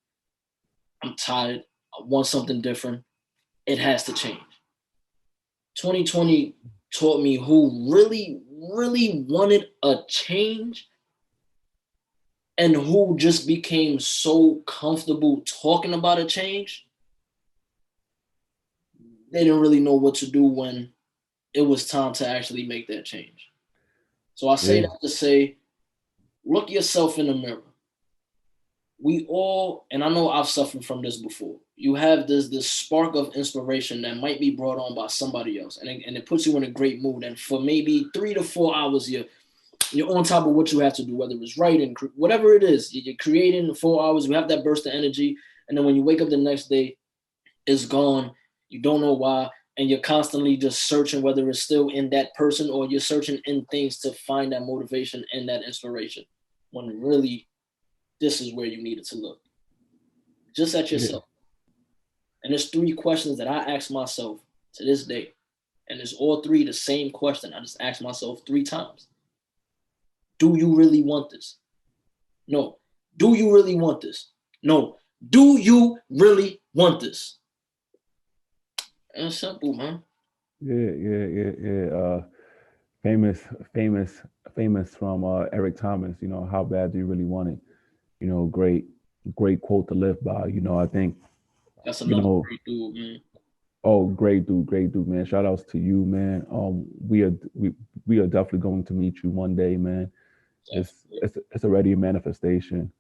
I'm tired. I want something different. It has to change. 2020 taught me who really, really wanted a change and who just became so comfortable talking about a change, they didn't really know what to do when it was time to actually make that change. So I say Yeah. that to say, look yourself in the mirror. We all, and I know I've suffered from this before. You have this spark of inspiration that might be brought on by somebody else, and it puts you in a great mood. And for maybe 3 to 4 hours, you're on top of what you have to do, whether it's writing, whatever it is. You're creating 4 hours. You have that burst of energy, and then when you wake up the next day, it's gone. You don't know why, and you're constantly just searching whether it's still in that person or you're searching in things to find that motivation and that inspiration. When really, this is where you needed to look, just at Yeah. yourself. And there's 3 questions that I ask myself to this day, and it's all 3 the same question. I just asked myself 3 times. Do you really want this? No. Do you really want this? No. Do you really want this? And it's simple, man. Yeah, yeah, yeah, yeah. Famous, famous, famous from Eric Thomas. How bad do you really want it? Great, great quote to live by. I think. That's You another know, great dude, man. oh, great dude, man. Shout outs to you, man. We are definitely going to meet you one day, man. It's already a manifestation.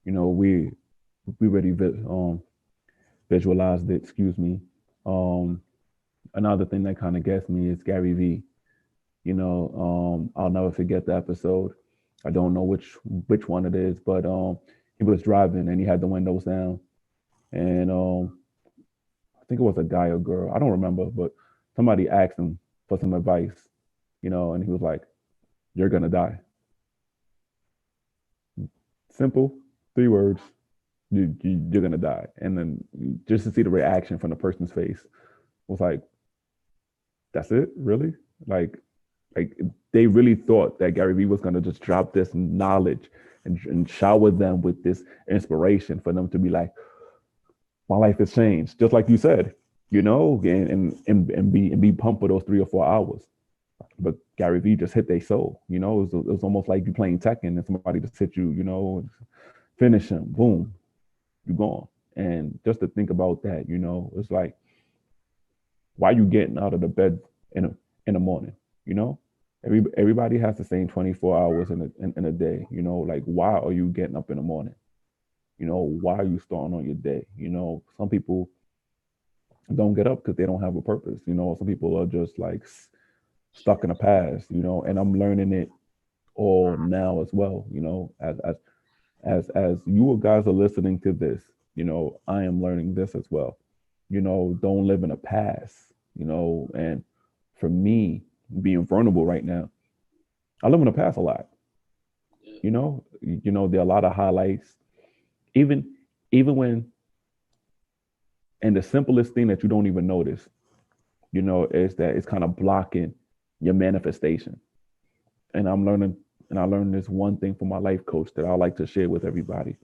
We already visualized it. Excuse me. Um, Another thing that kind of gets me is Gary V. I'll never forget the episode. I don't know which one it is, but he was driving and he had the windows down, and I think it was a guy or girl. I don't remember, but somebody asked him for some advice, and he was like, "You're gonna die." Simple, 3 words. You're gonna die. And then just to see the reaction from the person's face was like, "That's it, really?" Like, like they really thought that Gary Vee was gonna just drop this knowledge and shower them with this inspiration for them to be like, "My life has changed," just like you said, and be pumped for those 3 or 4 hours. But Gary Vee just hit their soul. It was almost like you playing Tekken and somebody just hit you. Finish him, boom, you gone. And just to think about that, it's like, why you getting out of the bed in the morning? Everybody has the same 24 hours in a day. Like, why are you getting up in the morning? Why are you starting on your day? Some people don't get up because they don't have a purpose. Some people are just like stuck in the past. And I'm learning it all now as well. As you guys are listening to this, I am learning this as well. Don't live in the past. And for me, being vulnerable right now, I live in the past a lot. There are a lot of highlights, even when, and the simplest thing that you don't even notice, is that it's kind of blocking your manifestation. And I'm learning, and I learned this one thing from my life coach that I like to share with everybody.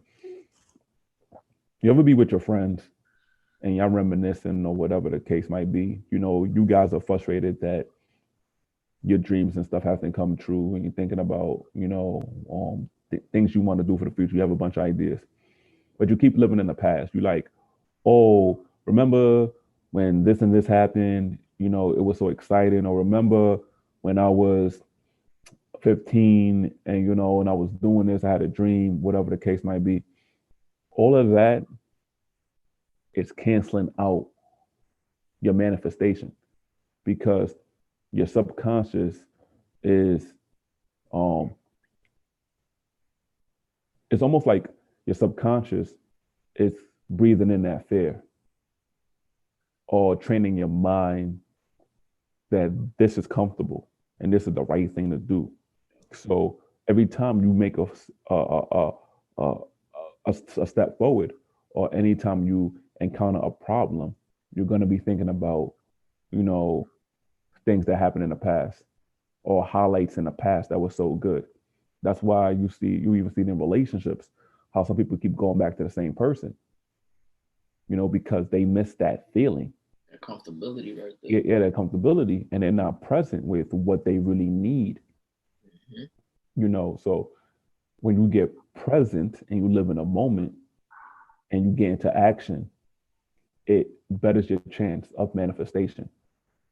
You ever be with your friends and y'all reminiscing or whatever the case might be? You guys are frustrated that your dreams and stuff hasn't come true, and you're thinking about, things you want to do for the future. You have a bunch of ideas, but you keep living in the past. You like, oh, remember when this and this happened? It was so exciting. Or remember when I was 15 and and I was doing this, I had a dream, whatever the case might be. All of that is canceling out your manifestation, because your subconscious is it's almost like your subconscious is breathing in that fear, or training your mind that this is comfortable and this is the right thing to do. So every time you make a, a step forward, or anytime you encounter a problem, you're going to be thinking about, things that happened in the past, or highlights in the past that were so good. That's why you even see in relationships how some people keep going back to the same person, because they miss that feeling. That comfortability right there. Yeah, that comfortability, and they're not present with what they really need. So when you get present and you live in a moment and you get into action, it betters your chance of manifestation,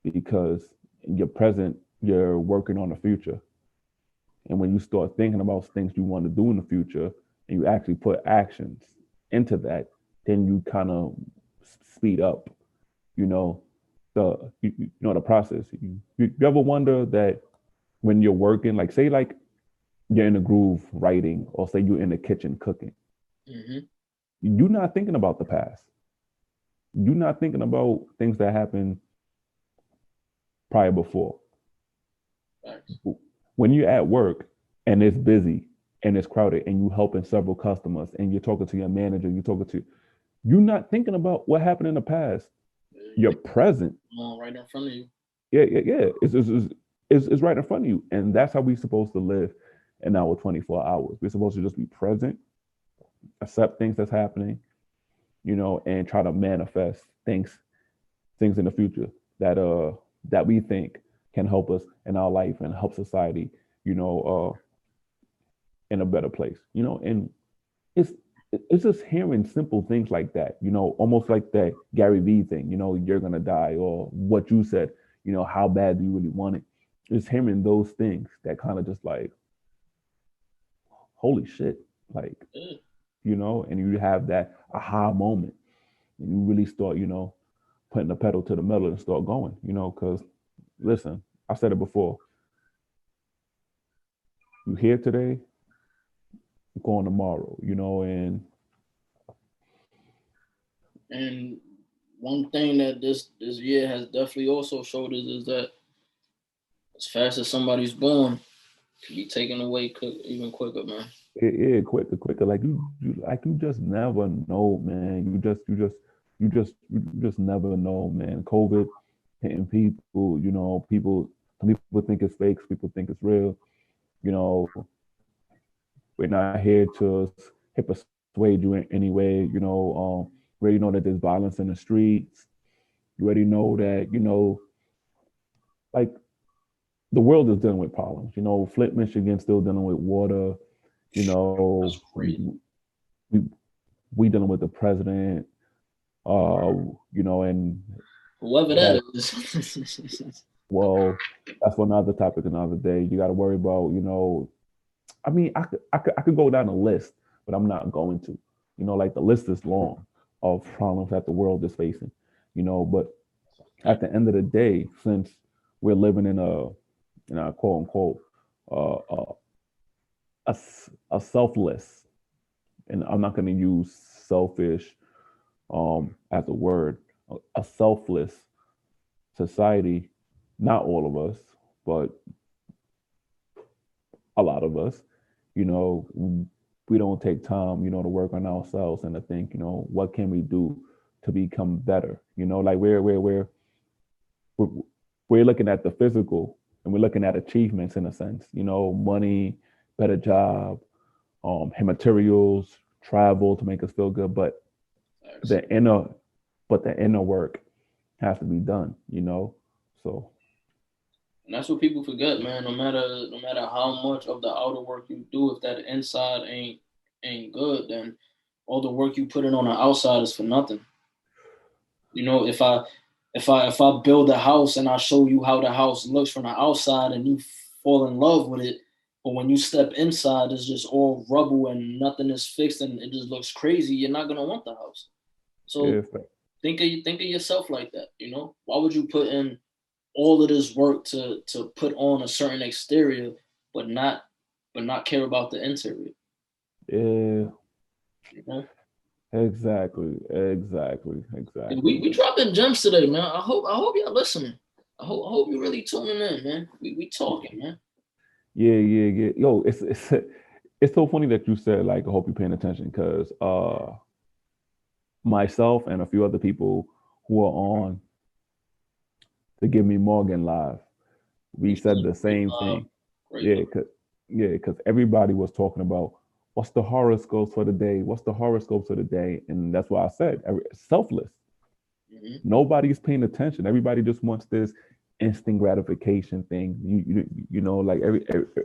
because you're present, you're working on the future. And when you start thinking about things you want to do in the future and you actually put actions into that, then you kind of speed up, the process. You ever wonder that when you're working, like say like you're in a groove writing, or say you're in the kitchen cooking, you're not thinking about the past. You're not thinking about things that happened prior before. Thanks. When you're at work and it's busy and it's crowded and you're helping several customers and you're talking to your manager, you're not thinking about what happened in the past. You're present. Right in front of you. Yeah. It's right in front of you. And that's how we're supposed to live in our 24 hours. We're supposed to just be present, accept things that's happening, and try to manifest things in the future that we think can help us in our life and help society, in a better place. And it's just hearing simple things like that, almost like that Gary Vee thing, you're gonna die, or what you said, how bad do you really want it? Just hearing those things that kind of just like, holy shit, like, and you have that aha moment and you really start, putting the pedal to the metal and start going, because listen, I said it before, you here today, you're going tomorrow, and one thing that this year has definitely also showed us is that as fast as somebody's born, it can be taken away even quicker, man. Yeah, quicker. Like you just never know, man. You just never know, man. COVID hitting people, some people think it's fake, some people think it's real. You know, we're not here to persuade you in any way. We already know that there's violence in the streets. You already know that, like the world is dealing with problems. Flint, Michigan still dealing with water. You know, That's crazy. we we dealing with the president. And Whoever we that have, is. well, that's for another topic another day. You got to worry about, I mean, I could go down a list, but I'm not going to. Like the list is long of problems that the world is facing. But at the end of the day, since we're living in a quote unquote uh, uh, a selfless, and I'm not going to use selfish as a word, a selfless society. Not all of us, but a lot of us, you know, we don't take time, to work on ourselves and to think, what can we do to become better? Like we're, we're looking at the physical and we're looking at achievements in a sense, money, better job, materials, travel to make us feel good, but the inner, the inner work has to be done, So And that's what people forget, man. No matter how much of the outer work you do, if that inside ain't good, then all the work you put in on the outside is for nothing. If I build a house and I show you how the house looks from the outside and you fall in love with it, but when you step inside, it's just all rubble and nothing is fixed and it just looks crazy. You're not gonna want the house. So if think of yourself like that. Why would you put in all of this work to put on a certain exterior, but not care about the interior? yeah, You know? We exactly. dropping gems today, man. I hope y'all listening. I hope you really tuning in, man. We talking, man. Yeah. Yo, it's so funny that you said like I hope you're paying attention because myself and a few other people who are on the Give Me Morgan live, we said the same thing. Great. Yeah, because everybody was talking about what's the horoscopes for the day, what's the horoscopes for the day, and that's why I said selfless. Nobody's paying attention. Everybody just wants this instant gratification thing. Like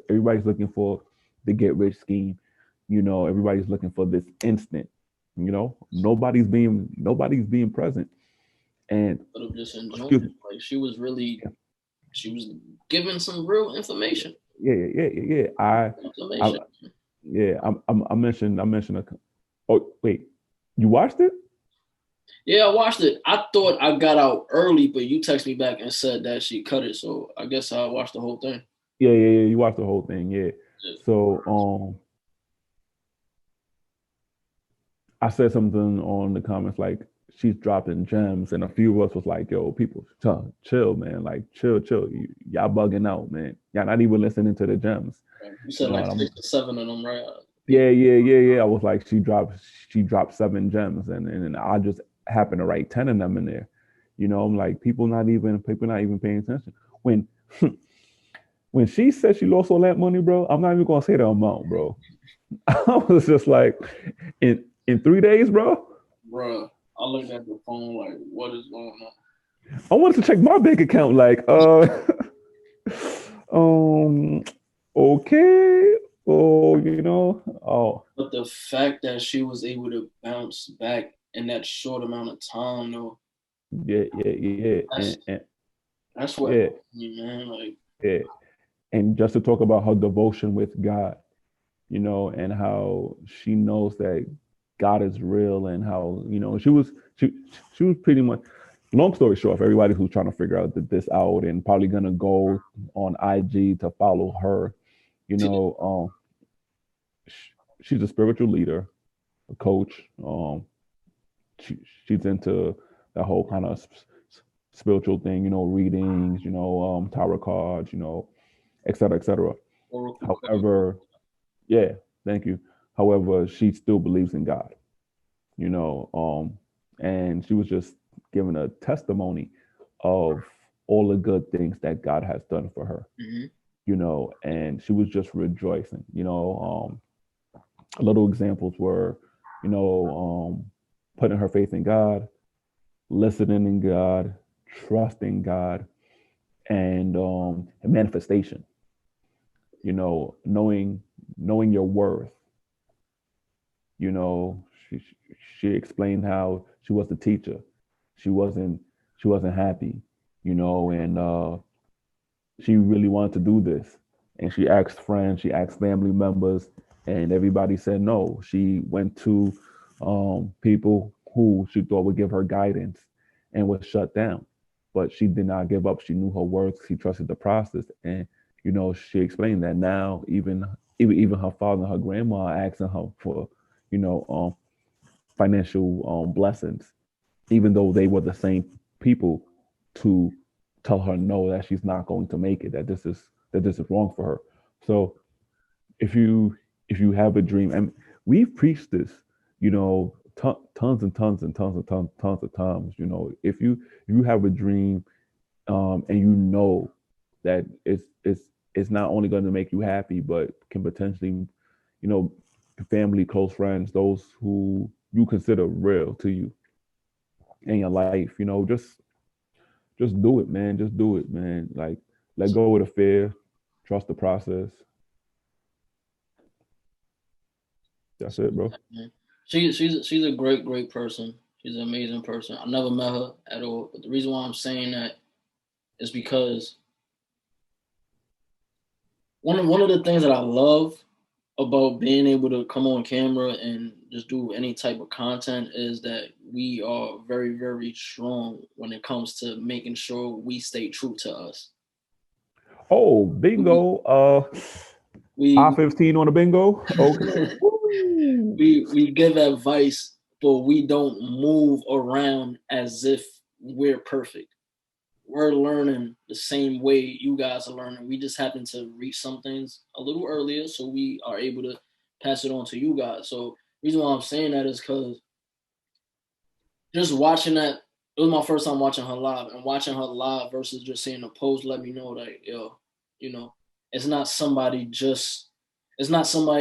everybody's looking for the get rich scheme. Everybody's looking for this instant. Nobody's being present. And But of just enjoying excuse it. me. Like she was giving some real information. Yeah. I Information. yeah. I mentioned a. Oh wait, you watched it? Yeah, I watched it. I thought I got out early, but you texted me back and said that she cut it. So I guess I watched the whole thing. Yeah. You watched the whole thing, yeah. Yeah. So I said something on the comments like she's dropping gems, and a few of us was like, "Yo, people, chill, man. Like, chill. Y'all bugging out, man. Y'all not even listening to the gems." You said like And I'm 6 or 7 of them, right? yeah. I was like, she dropped 7 gems, and I just happened to write 10 of them in there. I'm like, people not even paying attention. When when she said she lost all that money, bro, I'm not even gonna say the amount, bro. I was just like, in 3 days, bro. Bruh, I looked at the phone like, what is going on? I wanted to check my bank account, like, um, okay, oh, oh, But the fact that she was able to bounce back in that short amount of time, though, yeah, that's and that's what yeah, man. Like, yeah, and just to talk about her devotion with God, and how she knows that God is real, and how she was pretty much. Long story short, for everybody who's trying to figure out this out and probably gonna go on IG to follow her, you know, she's a spiritual leader, a coach. She, she's into that whole kind of spiritual thing, readings, tarot cards, et cetera, et cetera. However, yeah, thank you. However, she still believes in God, and she was just giving a testimony of all the good things that God has done for her, and she was just rejoicing, little examples were, putting her faith in God, listening in God, trusting God, and manifestation. Knowing your worth. She explained how she was a teacher. She wasn't happy, and she really wanted to do this. And she asked friends, she asked family members, and everybody said no. She went to people who she thought would give her guidance and was shut down. But she did not give up. She knew her worth. She trusted the process. And, she explained that now even her father and her grandma are asking her for, financial blessings, even though they were the same people to tell her no, that she's not going to make it, that this is wrong for her. So if you have a dream, and we've preached this, tons and tons and tons and tons of times, if you have a dream, and that it's not only going to make you happy, but can potentially, family, close friends, those who you consider real to you in your life, just do it, man. Just do it, man. Like, let go of the fear, trust the process. That's it, bro. She's a great person. She's an amazing person. I never met her at all. But the reason why I'm saying that is because one of the things that I love about being able to come on camera and just do any type of content is that we are very, very strong when it comes to making sure we stay true to us. Oh, bingo. We 515 on the bingo. Okay. we give advice, but we don't move around as if we're perfect. We're learning the same way you guys are learning. We just happen to reach some things a little earlier, so we are able to pass it on to you guys. So the reason why I'm saying that is because just watching that, it was my first time watching her live, and watching her live versus just seeing the post let me know that, it's not somebody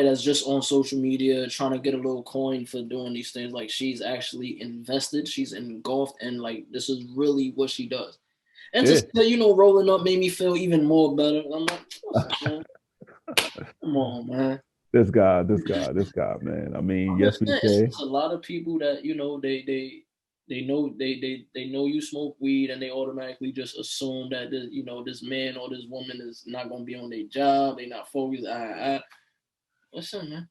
that's just on social media trying to get a little coin for doing these things. Like, she's actually invested, she's engulfed, and like, this is really what she does. And just, rolling up made me feel even more better. I'm like, man? Come on, man. This guy, man. I mean, yes, we say. It's a lot of people that, they know you smoke weed, and they automatically just assume that this man or this woman is not gonna be on their job. They're not focused. Listen, man.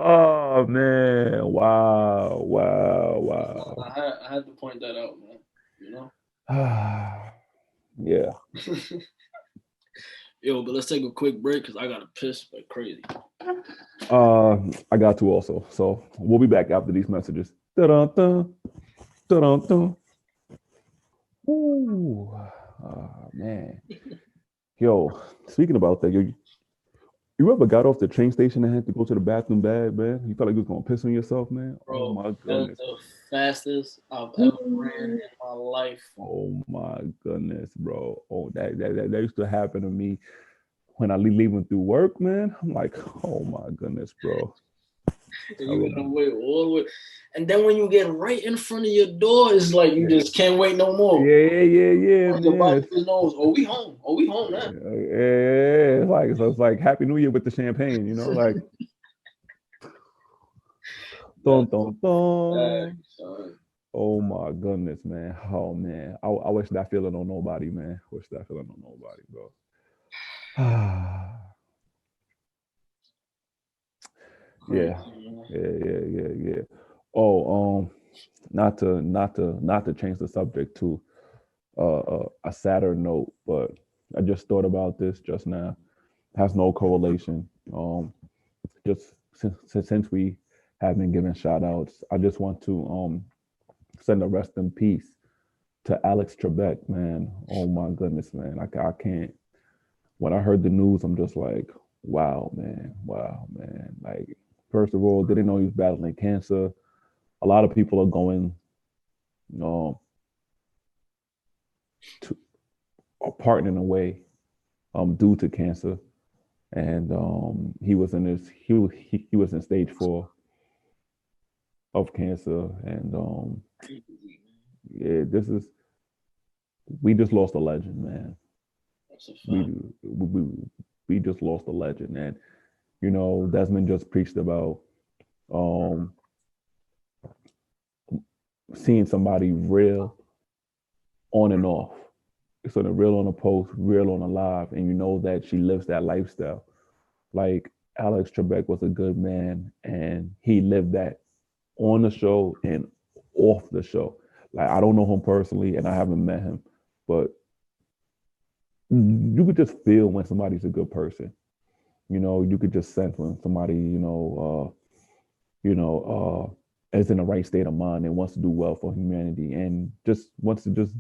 Oh man! Wow! I had to point that out, man. Yeah. Yo, but let's take a quick break because I gotta piss like crazy. I got to also. So we'll be back after these messages. Da-dun-dun. Da-dun-dun. Ooh. Oh, man. Yo, speaking about that, you ever got off the train station and had to go to the bathroom bad, man? You felt like you was gonna piss on yourself, man? Bro, oh my goodness. That's the fastest I've ever ran in my life. Oh my goodness, bro. Oh, that used to happen to me when I leaving through work, man. I'm like, oh my goodness, bro. And you gotta wait all the way. And then when you get right in front of your door, it's like you just can't wait no more. Yeah. Your body knows, we home. We home now. Yeah. It's like Happy New Year with the champagne, like dun. Oh my goodness, man. Oh man. I wish that feeling on nobody, man. Wish that feeling on nobody, bro. Yeah. Yeah. Oh, not to change the subject to a sadder note, but I just thought about this just now. Has no correlation. Just since we have been given shout outs, I just want to send a rest in peace to Alex Trebek, man. Oh my goodness, man. I can't. When I heard the news, I'm just like, wow, man. Wow, man. Like, first of all, didn't know he was battling cancer. A lot of people are going um to are parting away due to cancer. And he was in his he was in stage 4 of cancer. And yeah, this is we just lost a legend, man. That's a fact. We just lost a legend. And Desmond just preached about um seeing somebody real on and off. So the real on a post, real on a live, and you know that she lives that lifestyle. Like Alex Trebek was a good man, and he lived that on the show and off the show. Like, I don't know him personally, and I haven't met him, but you could just feel when somebody's a good person. You could just sense when somebody, is in the right state of mind and wants to do well for humanity and just wants to just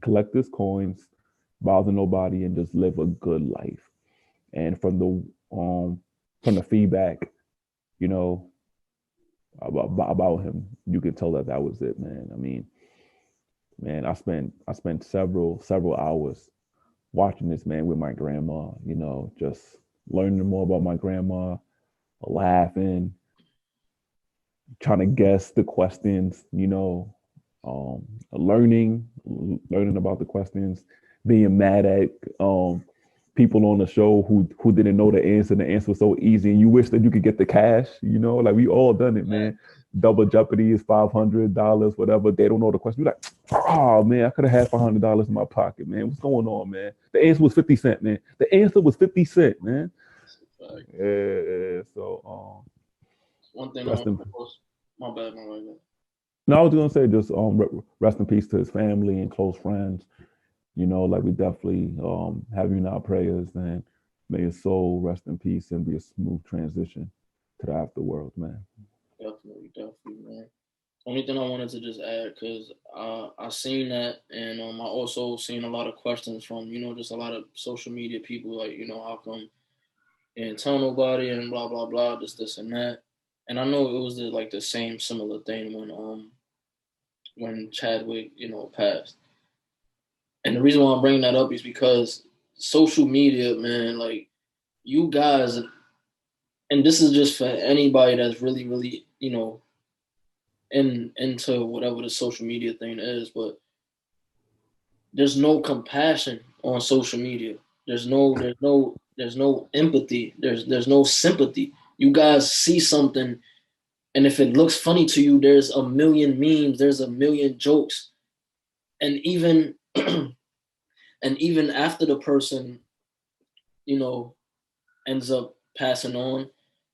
collect his coins, bother nobody, and just live a good life. And from the feedback, you know, about him, you can tell that was it, man. I mean, man, I spent several hours watching this man with my grandma, just learning more about my grandma, laughing, trying to guess the questions, learning about the questions, being mad at people on the show who didn't know the answer. The answer was so easy, and you wish that you could get the cash. Like we all done it, man. Double Jeopardy is $500, whatever. They don't know the question. You're like, oh man, I could have had $500 in my pocket, man. What's going on, man? The answer was 50 cents, man. The answer was 50 cents, man. Yeah. So one thing I want to post. My bad. No, I was gonna say just rest in peace to his family and close friends. Like we definitely have you in our prayers, and may his soul rest in peace and be a smooth transition to the afterworld, man. Definitely, man. Only thing I wanted to just add, because I seen that, and I also seen a lot of questions from just a lot of social media people, like how come you didn't tell nobody and blah blah blah, this and that. And I know it was the same similar thing when Chadwick passed. And the reason why I'm bringing that up is because social media, man, like you guys, and this is just for anybody that's really, really, into whatever the social media thing is, but there's no compassion on social media. There's no empathy. There's no sympathy. You guys see something, and if it looks funny to you, there's a million memes, there's a million jokes, and even and even after the person, ends up passing on,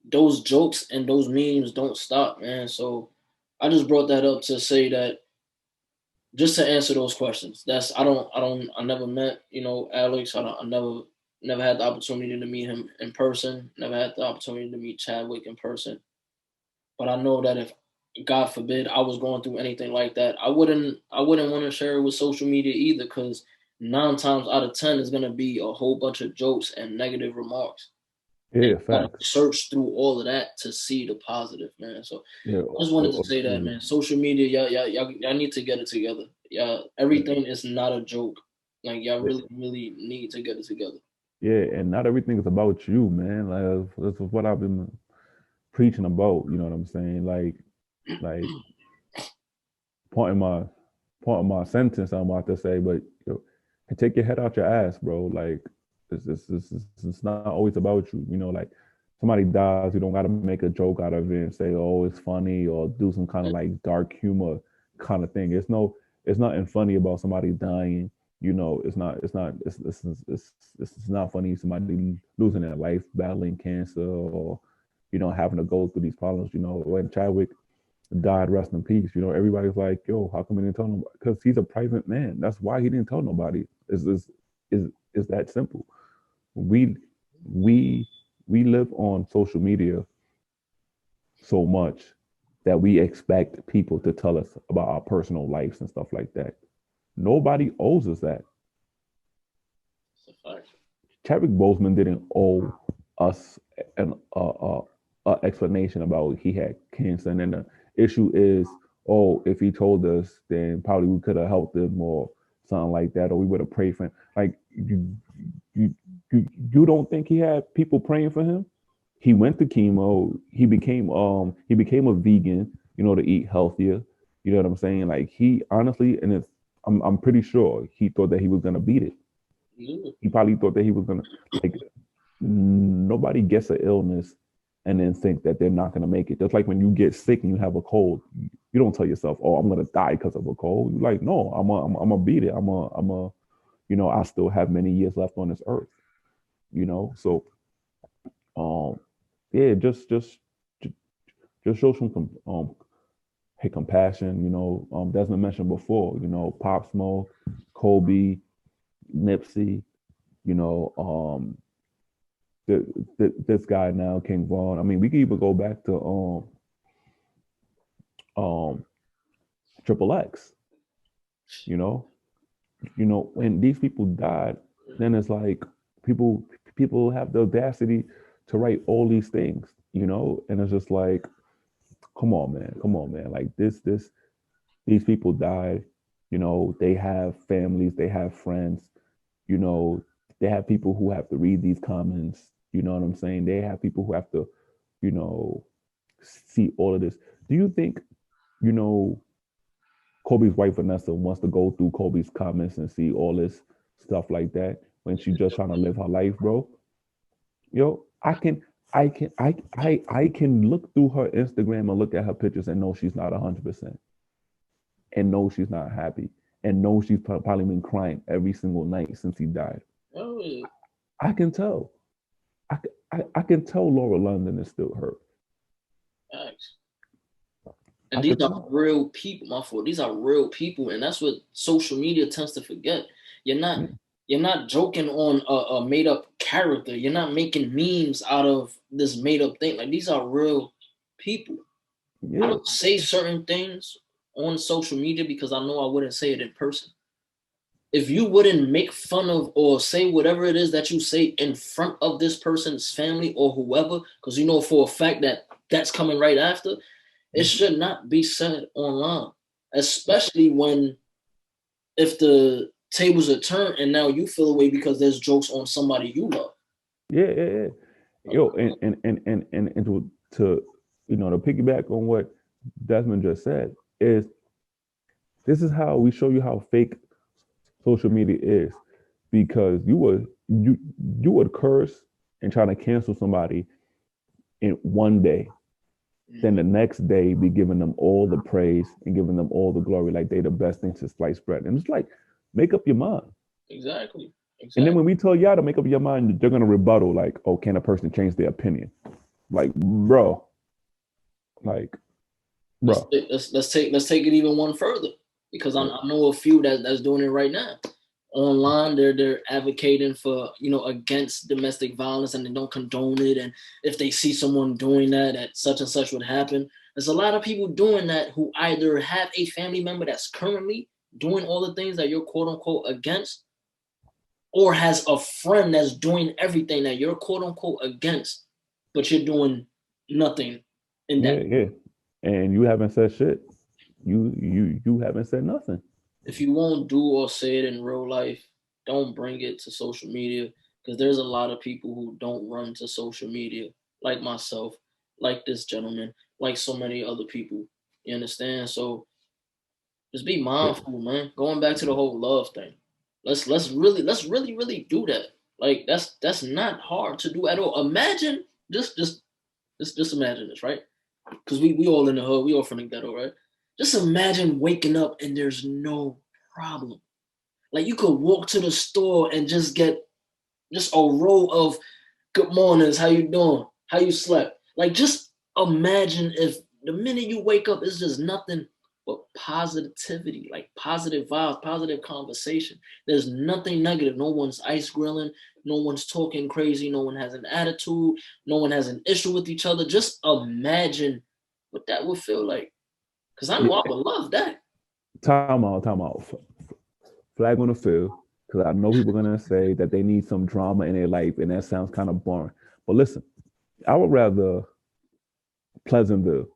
those jokes and those memes don't stop, man. So I just brought that up to say that, just to answer those questions. I never met, Alex. I never had the opportunity to meet him in person. Never had the opportunity to meet Chadwick in person. But I know that if, God forbid, I was going through anything like that, I wouldn't want to share it with social media either, because 9 times out of 10 is gonna be a whole bunch of jokes and negative remarks. Yeah, facts. Search through all of that to see the positive, man. So yeah, I just wanted to say that, man. Social media, y'all need to get it together. Yeah, everything is not a joke. Like y'all really, really need to get it together. Yeah, and not everything is about you, man. Like that's what I've been preaching about. You know what I'm saying? Like pointing my sentence I'm about to say, but take your head out your ass, bro. Like it's not always about you. Like somebody dies, you don't got to make a joke out of it and say, "Oh, it's funny," or do some kind of like dark humor kind of thing. It's nothing funny about somebody dying. It's not funny somebody losing their life battling cancer, or having to go through these problems. When Chadwick died, rest in peace. Everybody's like, yo, how come he didn't tell nobody? Because he's a private man. That's why he didn't tell nobody. Is that simple. We we we live on social media so much that we expect people to tell us about our personal lives and stuff like that. Nobody owes us that. It's a fact. Chadwick Boseman didn't owe us an explanation about he had cancer, and then the issue is, oh, if he told us, then probably we could have helped him or something like that, or we would have prayed for him. Like you don't think he had people praying for him? He went to chemo. He became a vegan, to eat healthier. You know what I'm saying? Like he honestly, and I'm pretty sure he thought that he was gonna beat it. He probably thought that he was gonna, like, nobody gets an illness and then think that they're not gonna make it. Just like when you get sick and you have a cold, you don't tell yourself, "Oh, I'm gonna die because of a cold." You're like, "No, I'm gonna beat it. I still have many years left on this earth." So, yeah, just show some compassion. Desmond mentioned before. Pop Smoke, Kobe, Nipsey. This guy now, King Von. I mean, we could even go back to Triple X. When these people died, then it's like people have the audacity to write all these things, and it's just like, come on, man. Like these people died. They have families, they have friends. They have people who have to read these comments. You know what I'm saying? They have people who have to, see all of this. Do you think, Kobe's wife Vanessa wants to go through Kobe's comments and see all this stuff like that when she's just trying to live her life, bro? I can look through her Instagram and look at her pictures and know she's not 100%, and know she's not happy, and know she's probably been crying every single night since he died. Oh, yeah. I can tell. I can tell Laura London is still hurt. Thanks. And these are real people, my fault. These are real people, and that's what social media tends to forget. You're not joking on a made up character. You're not making memes out of this made up thing. Like, these are real people. Yeah. I don't say certain things on social media because I know I wouldn't say it in person. If you wouldn't make fun of or say whatever it is that you say in front of this person's family or whoever, because you know for a fact that that's coming right after, it should not be said online, especially if the tables are turned and now you feel away because there's jokes on somebody you love. Yeah. Yo, and to piggyback on what Desmond just said, is this is how we show you how fake social media is, because you would curse and try to cancel somebody in one day. Then the next day be giving them all the praise and giving them all the glory, like they the best thing since sliced bread. And it's like, make up your mind. Exactly. And then when we tell y'all to make up your mind, they're gonna rebuttal like, oh, can a person change their opinion? Like, bro. Let's take it even one further, because I know a few that's doing it right now. Online, they're advocating for, against domestic violence, and they don't condone it. And if they see someone doing that such and such would happen. There's a lot of people doing that who either have a family member that's currently doing all the things that you're quote unquote against, or has a friend that's doing everything that you're quote unquote against, but you're doing nothing in that. Yeah. And you haven't said shit. You haven't said nothing. If you won't do or say it in real life, don't bring it to social media, because there's a lot of people who don't run to social media, like myself, like this gentleman, like so many other people. You understand? So just be mindful, man. Going back to the whole love thing. Let's really do that. Like, that's not hard to do at all. Imagine, just imagine this, right? Because we all in the hood, we all from the ghetto, right? Just imagine waking up and there's no problem. Like, you could walk to the store and just get just a row of good mornings, how you doing? How you slept? Like, just imagine if the minute you wake up, it's just nothing but positivity, like positive vibes, positive conversation. There's nothing negative. No one's ice grilling. No one's talking crazy. No one has an attitude. No one has an issue with each other. Just imagine what that would feel like. Because I know I would love that. Time out. Flag on the field, because I know people are gonna say that they need some drama in their life, and that sounds kind of boring. But listen, I would rather Pleasantville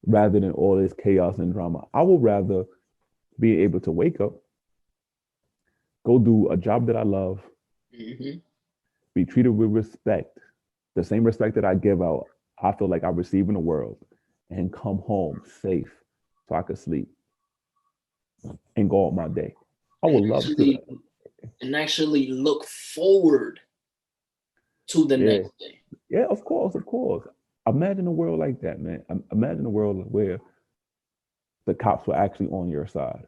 rather than all this chaos and drama. I would rather be able to wake up, go do a job that I love, be treated with respect, the same respect that I give out, I feel like I receive in the world, and come home safe so I could sleep and go on my day. I would love to. And actually look forward to the next day. Yeah, of course. Imagine a world like that, man. Imagine a world where the cops were actually on your side.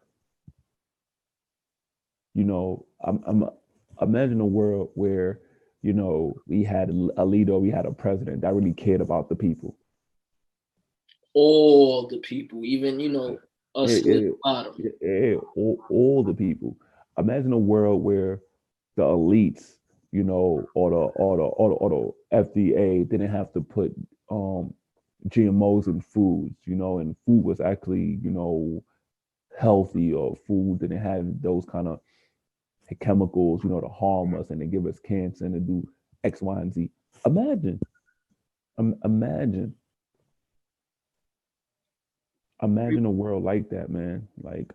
You know, imagine a world where, you know, we had a leader, we had a president that really cared about the people. All the people, even, you know, us at the bottom. Yeah, all the people. Imagine a world where the elites, you know, or the FDA didn't have to put GMOs in foods, you know, and food was actually, you know, healthy, or food didn't have those kind of chemicals, you know, to harm us and to give us cancer and to do X, Y, and Z. Imagine a world like that, man. Like,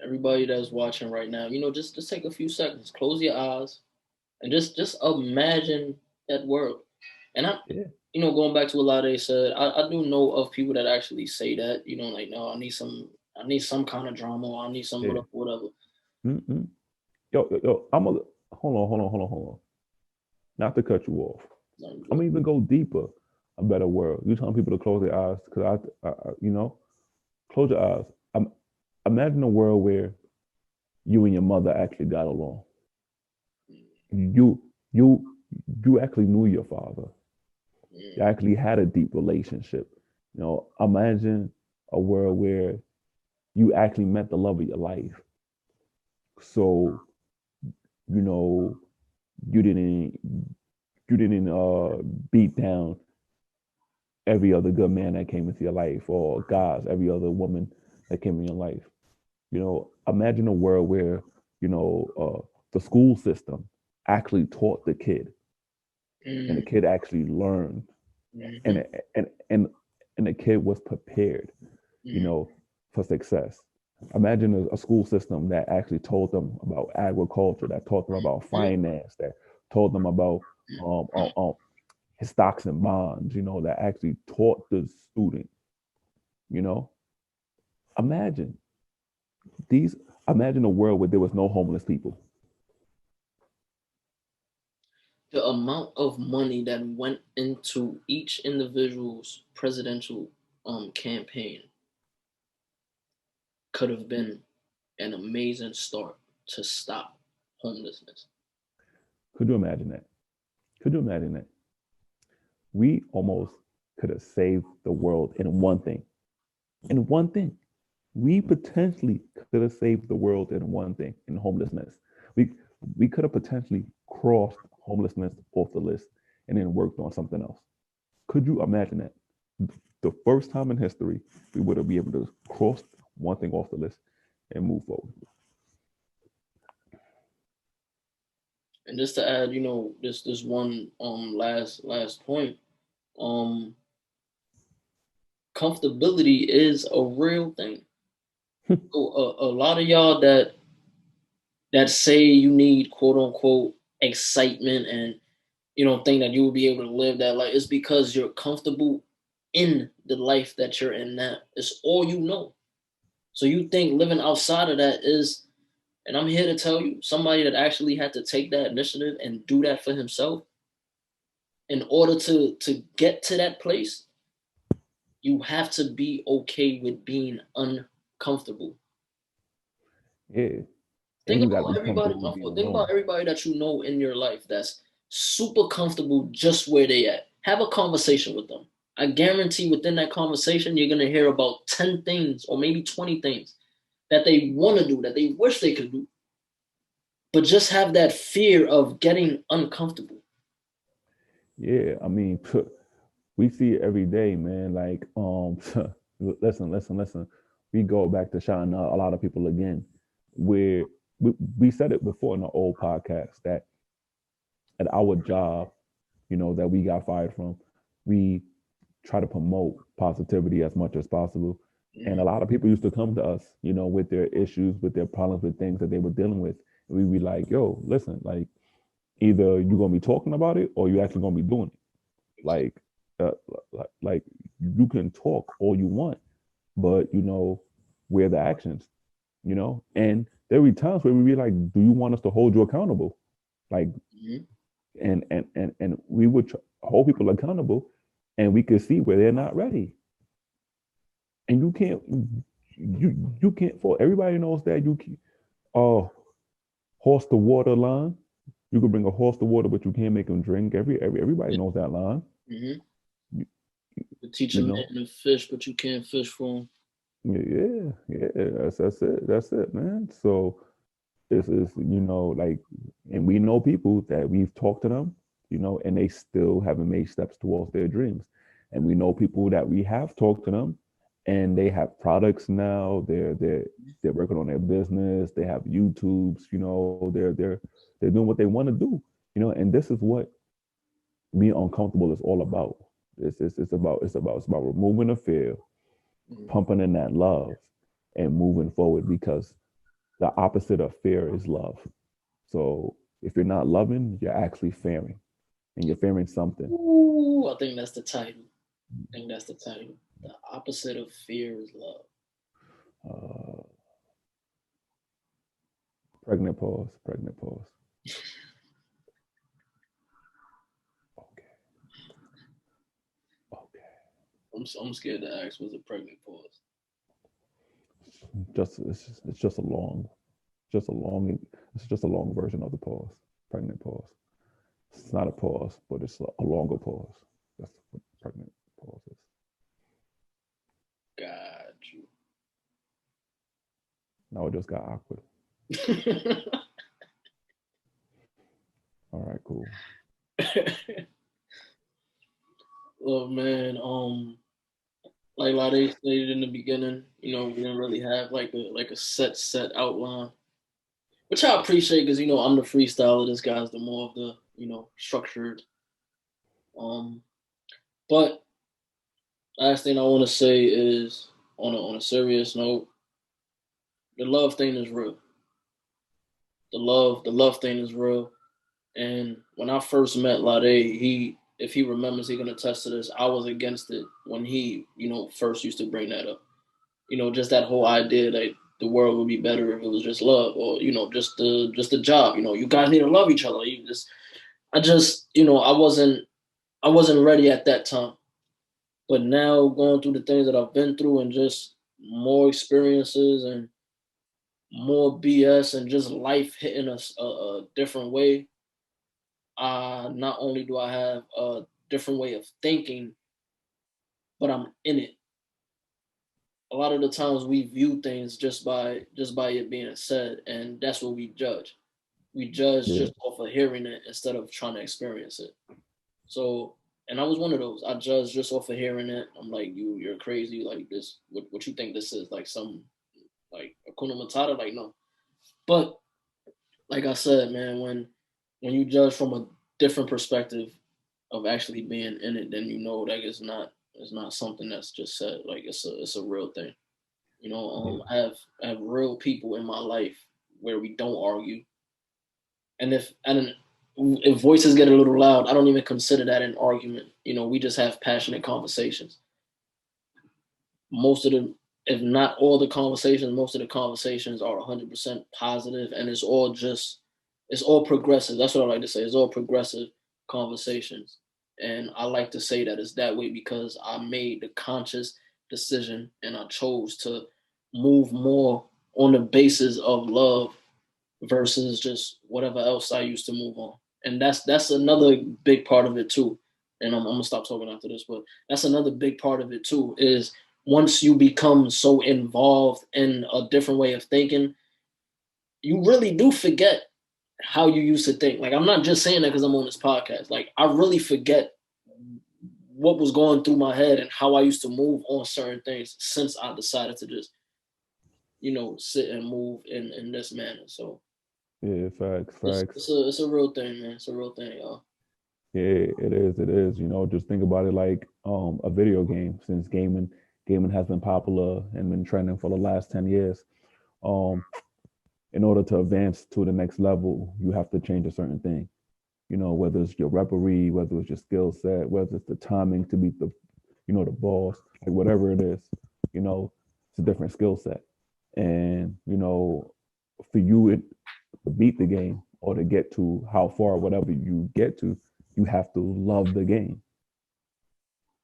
everybody that's watching right now, you know, just take a few seconds, close your eyes, and just imagine that world. And you know, going back to what Lade said, I do know of people that actually say that, you know, like, no, I need some kind of drama, or I need some whatever. Mm-hmm. Yo, hold on. Not to cut you off. I'm gonna even go deeper. A better world. You telling people to close their eyes because I, you know, close your eyes. Imagine a world where you and your mother actually got along. You actually knew your father. You actually had a deep relationship. You know, imagine a world where you actually met the love of your life. So, you know, you didn't beat down every other good man that came into your life, or guys, every other woman that came in your life. You know, imagine a world where, you know, the school system actually taught the kid, and the kid actually learned, and the kid was prepared, you know, for success. Imagine a school system that actually told them about agriculture, that taught them about finance, that told them about his stocks and bonds, you know, that actually taught the student, you know. Imagine a world where there was no homeless people. The amount of money that went into each individual's presidential campaign could have been an amazing start to stop homelessness. Could you imagine that? We almost could have saved the world in one thing. We potentially could have saved the world in one thing, in homelessness. We could have potentially crossed homelessness off the list and then worked on something else. Could you imagine that? The first time in history, we would have been able to cross one thing off the list and move forward. And just to add, you know, this one last point, comfortability is a real thing. So, a lot of y'all that say you need quote unquote excitement and, you know, think that you will be able to live that life, it's because you're comfortable in the life that you're in now. It's all you know. So you think living outside of that is, and I'm here to tell you, somebody that actually had to take that initiative and do that for himself in order to get to that place, you have to be okay with being uncomfortable. Yeah. Think about everybody that you know in your life that's super comfortable just where they at. have a conversation with them. I guarantee within that conversation, you're going to hear about 10 things or maybe 20 things that they want to do, that they wish they could do, but just have that fear of getting uncomfortable. Yeah, I mean, we see it every day, man. Like, listen. We go back to shouting out a lot of people again, where we said it before in the old podcast that at our job, that we got fired from, we try to promote positivity as much as possible. And a lot of people used to come to us, with their issues, with their problems, with things that they were dealing with. And we'd be like, yo, listen, like, either you're gonna be talking about it or you're actually gonna be doing it. Like you can talk all you want, but where are the actions? And there will be times where we be like, do you want us to hold you accountable? Like, and we would hold people accountable, and we could see where they're not ready. And you can't fall. Everybody knows that you can horse to water line. You could bring a horse to water, but you can't make them drink. Everybody knows that line. Mm-hmm. You teach a man to fish, but you can't fish for him. Yeah. That's it, man. So this is, like, and we know people that we've talked to them, and they still haven't made steps towards their dreams. And we know people that we have talked to them, and they have products now. They're working on their business. They have YouTubes. They're doing what they want to do. And this is what being uncomfortable is all about. It's about removing the fear, pumping in that love, and moving forward, because the opposite of fear is love. So if you're not loving, you're actually fearing, and you're fearing something. Ooh, I think that's the title. The opposite of fear is love. Pregnant pause. Okay. I'm scared to ask, what's a pregnant pause? It's just a long version of the pause. Pregnant pause. It's not a pause, but it's a longer pause. That's what pregnant pause is. Got you. Now it just got awkward. All right, cool. Well, man, like they stated in the beginning, we didn't really have like a set outline, which I appreciate, because I'm the freestyler. This guy's the more of the structured. But last thing I want to say is, on a serious note, the love thing is real. The love thing is real. And when I first met Lade, if he remembers, he can attest to this. I was against it when he, first used to bring that up. Just that whole idea that the world would be better if it was just love, or just the job. You guys need to love each other. I wasn't ready at that time. But now, going through the things that I've been through, and just more experiences and more BS, and just life hitting us a different way. Not only do I have a different way of thinking, but I'm in it. A lot of the times we view things just by it being said, and that's what we judge. We judge just off of hearing it instead of trying to experience it. So, and I was one of those. I judged just off of hearing it. I'm like, you're crazy. Like, this, what you think this is? Like some, like, Hakuna Matata? Like, no. But like I said, man, when you judge from a different perspective of actually being in it, then that it's not something that's just said. Like, it's a real thing. I have real people in my life where we don't argue, and if voices get a little loud, I don't even consider that an argument. We just have passionate conversations. If not all the conversations, most of the conversations are 100% positive, and it's all progressive. That's what I like to say. It's all progressive conversations. And I like to say that it's that way because I made the conscious decision, and I chose to move more on the basis of love versus just whatever else I used to move on. And that's another big part of it too. and I'm gonna stop talking after this, but that's another big part of it too, is once you become so involved in a different way of thinking, you really do forget how you used to think. Like, I'm not just saying that because I'm on this podcast. Like, I really forget what was going through my head and how I used to move on certain things since I decided to just, sit and move in this manner. So Yeah, facts. it's a real thing, man. It's a real thing, y'all. Yeah, it is. It is. Just think about it like a video game. Since gaming has been popular and been trending for the last 10 years. In order to advance to the next level, you have to change a certain thing. Whether it's your referee, whether it's your skill set, whether it's the timing to beat the boss, like whatever it is, it's a different skill set. And, for you to beat the game or to get to how far, whatever you get to, you have to love the game,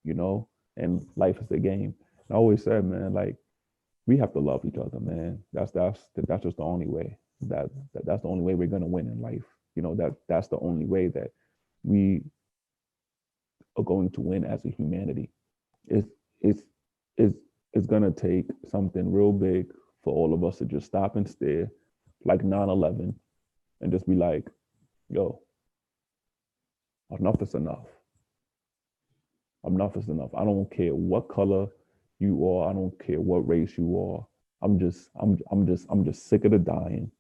and life is a game. And I always said, man, like, we have to love each other, man. That's just the only way. That's the only way we're gonna win in life. That's the only way that we are going to win as a humanity. It's it's it's it's gonna take something real big for all of us to just stop and stare, like 9/11, and just be like, yo, enough is enough. Enough is enough. I don't care what color you are. I don't care what race you are. I'm just sick of the dying.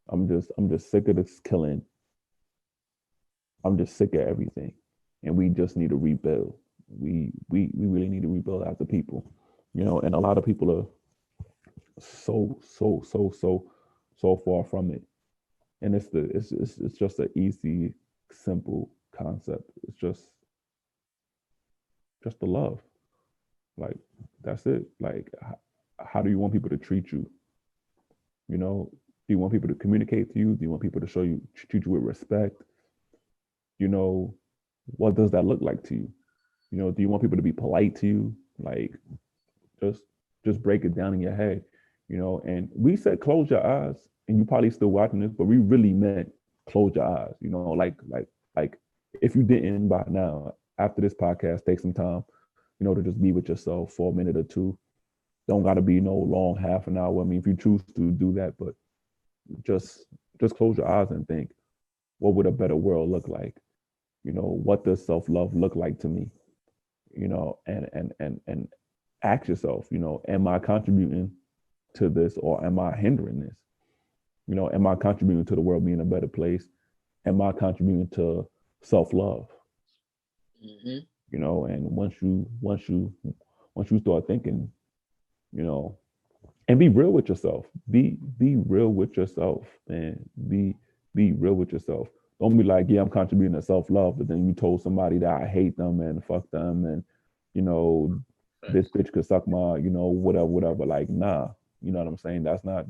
I'm just sick of this killing. I'm just sick of everything. And we just need to rebuild. We really need to rebuild as a people. And a lot of people are so far from it. And it's just an easy, simple concept. It's just the love. Like, that's it. Like, how do you want people to treat you? Do you want people to communicate to you? Do you want people to treat you with respect? What does that look like to you? Do you want people to be polite to you? Like, just break it down in your head, and we said close your eyes, and you probably still watching this, but we really meant close your eyes, like if you didn't by now, after this podcast, take some time, to just be with yourself for a minute or two. Don't gotta be no long half an hour. I mean, if you choose to do that, but just close your eyes and think, what would a better world look like? What does self-love look like to me? And ask yourself, am I contributing to this or am I hindering this? Am I contributing to the world being a better place? Am I contributing to self-love? Mm-hmm. And once you start thinking, and be real with yourself. Be real with yourself, and be real with yourself. Don't be like, yeah, I'm contributing to self-love, but then you told somebody that I hate them and fuck them and this bitch could suck my, whatever. Like, nah, you know what I'm saying? That's not,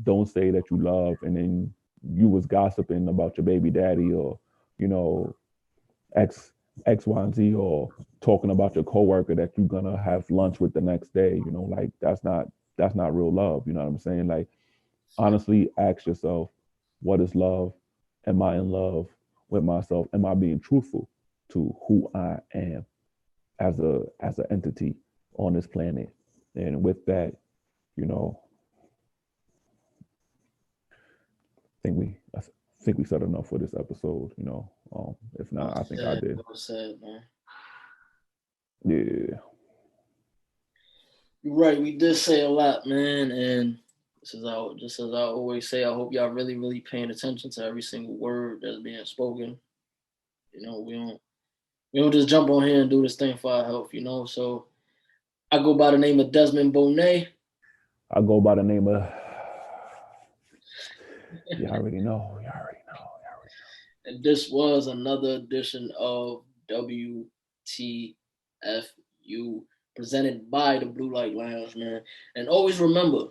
don't say that you love and then you was gossiping about your baby daddy or, X, Y, and Z, or talking about your coworker that you're gonna have lunch with the next day. Like, that's not real love. You know what I'm saying? Like, honestly, ask yourself, what is love? Am I in love with myself? Am I being truthful to who I am as an entity on this planet? And with that, I think we said enough for this episode. If not, I think I did. Well said, man. Yeah. You're right. We did say a lot, man. And just as I always say, I hope y'all really, really paying attention to every single word that's being spoken. We don't just jump on here and do this thing for our health, So I go by the name of Desmond Bonet. I go by the name of You already know. And this was another edition of WTFU presented by the Blue Light Lounge, man. And always remember,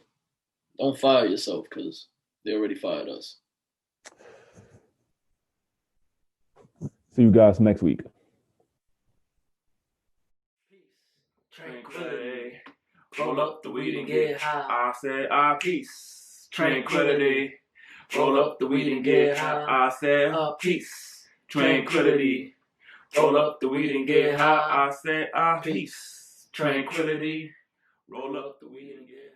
don't fire yourself because they already fired us. See you guys next week. Peace, tranquility, roll up the weed and get high. I said, peace, tranquility, roll up the weed and get high. I said, peace, tranquility. Roll up the weed and get high. I said, peace, tranquility. Roll up the weed and get high.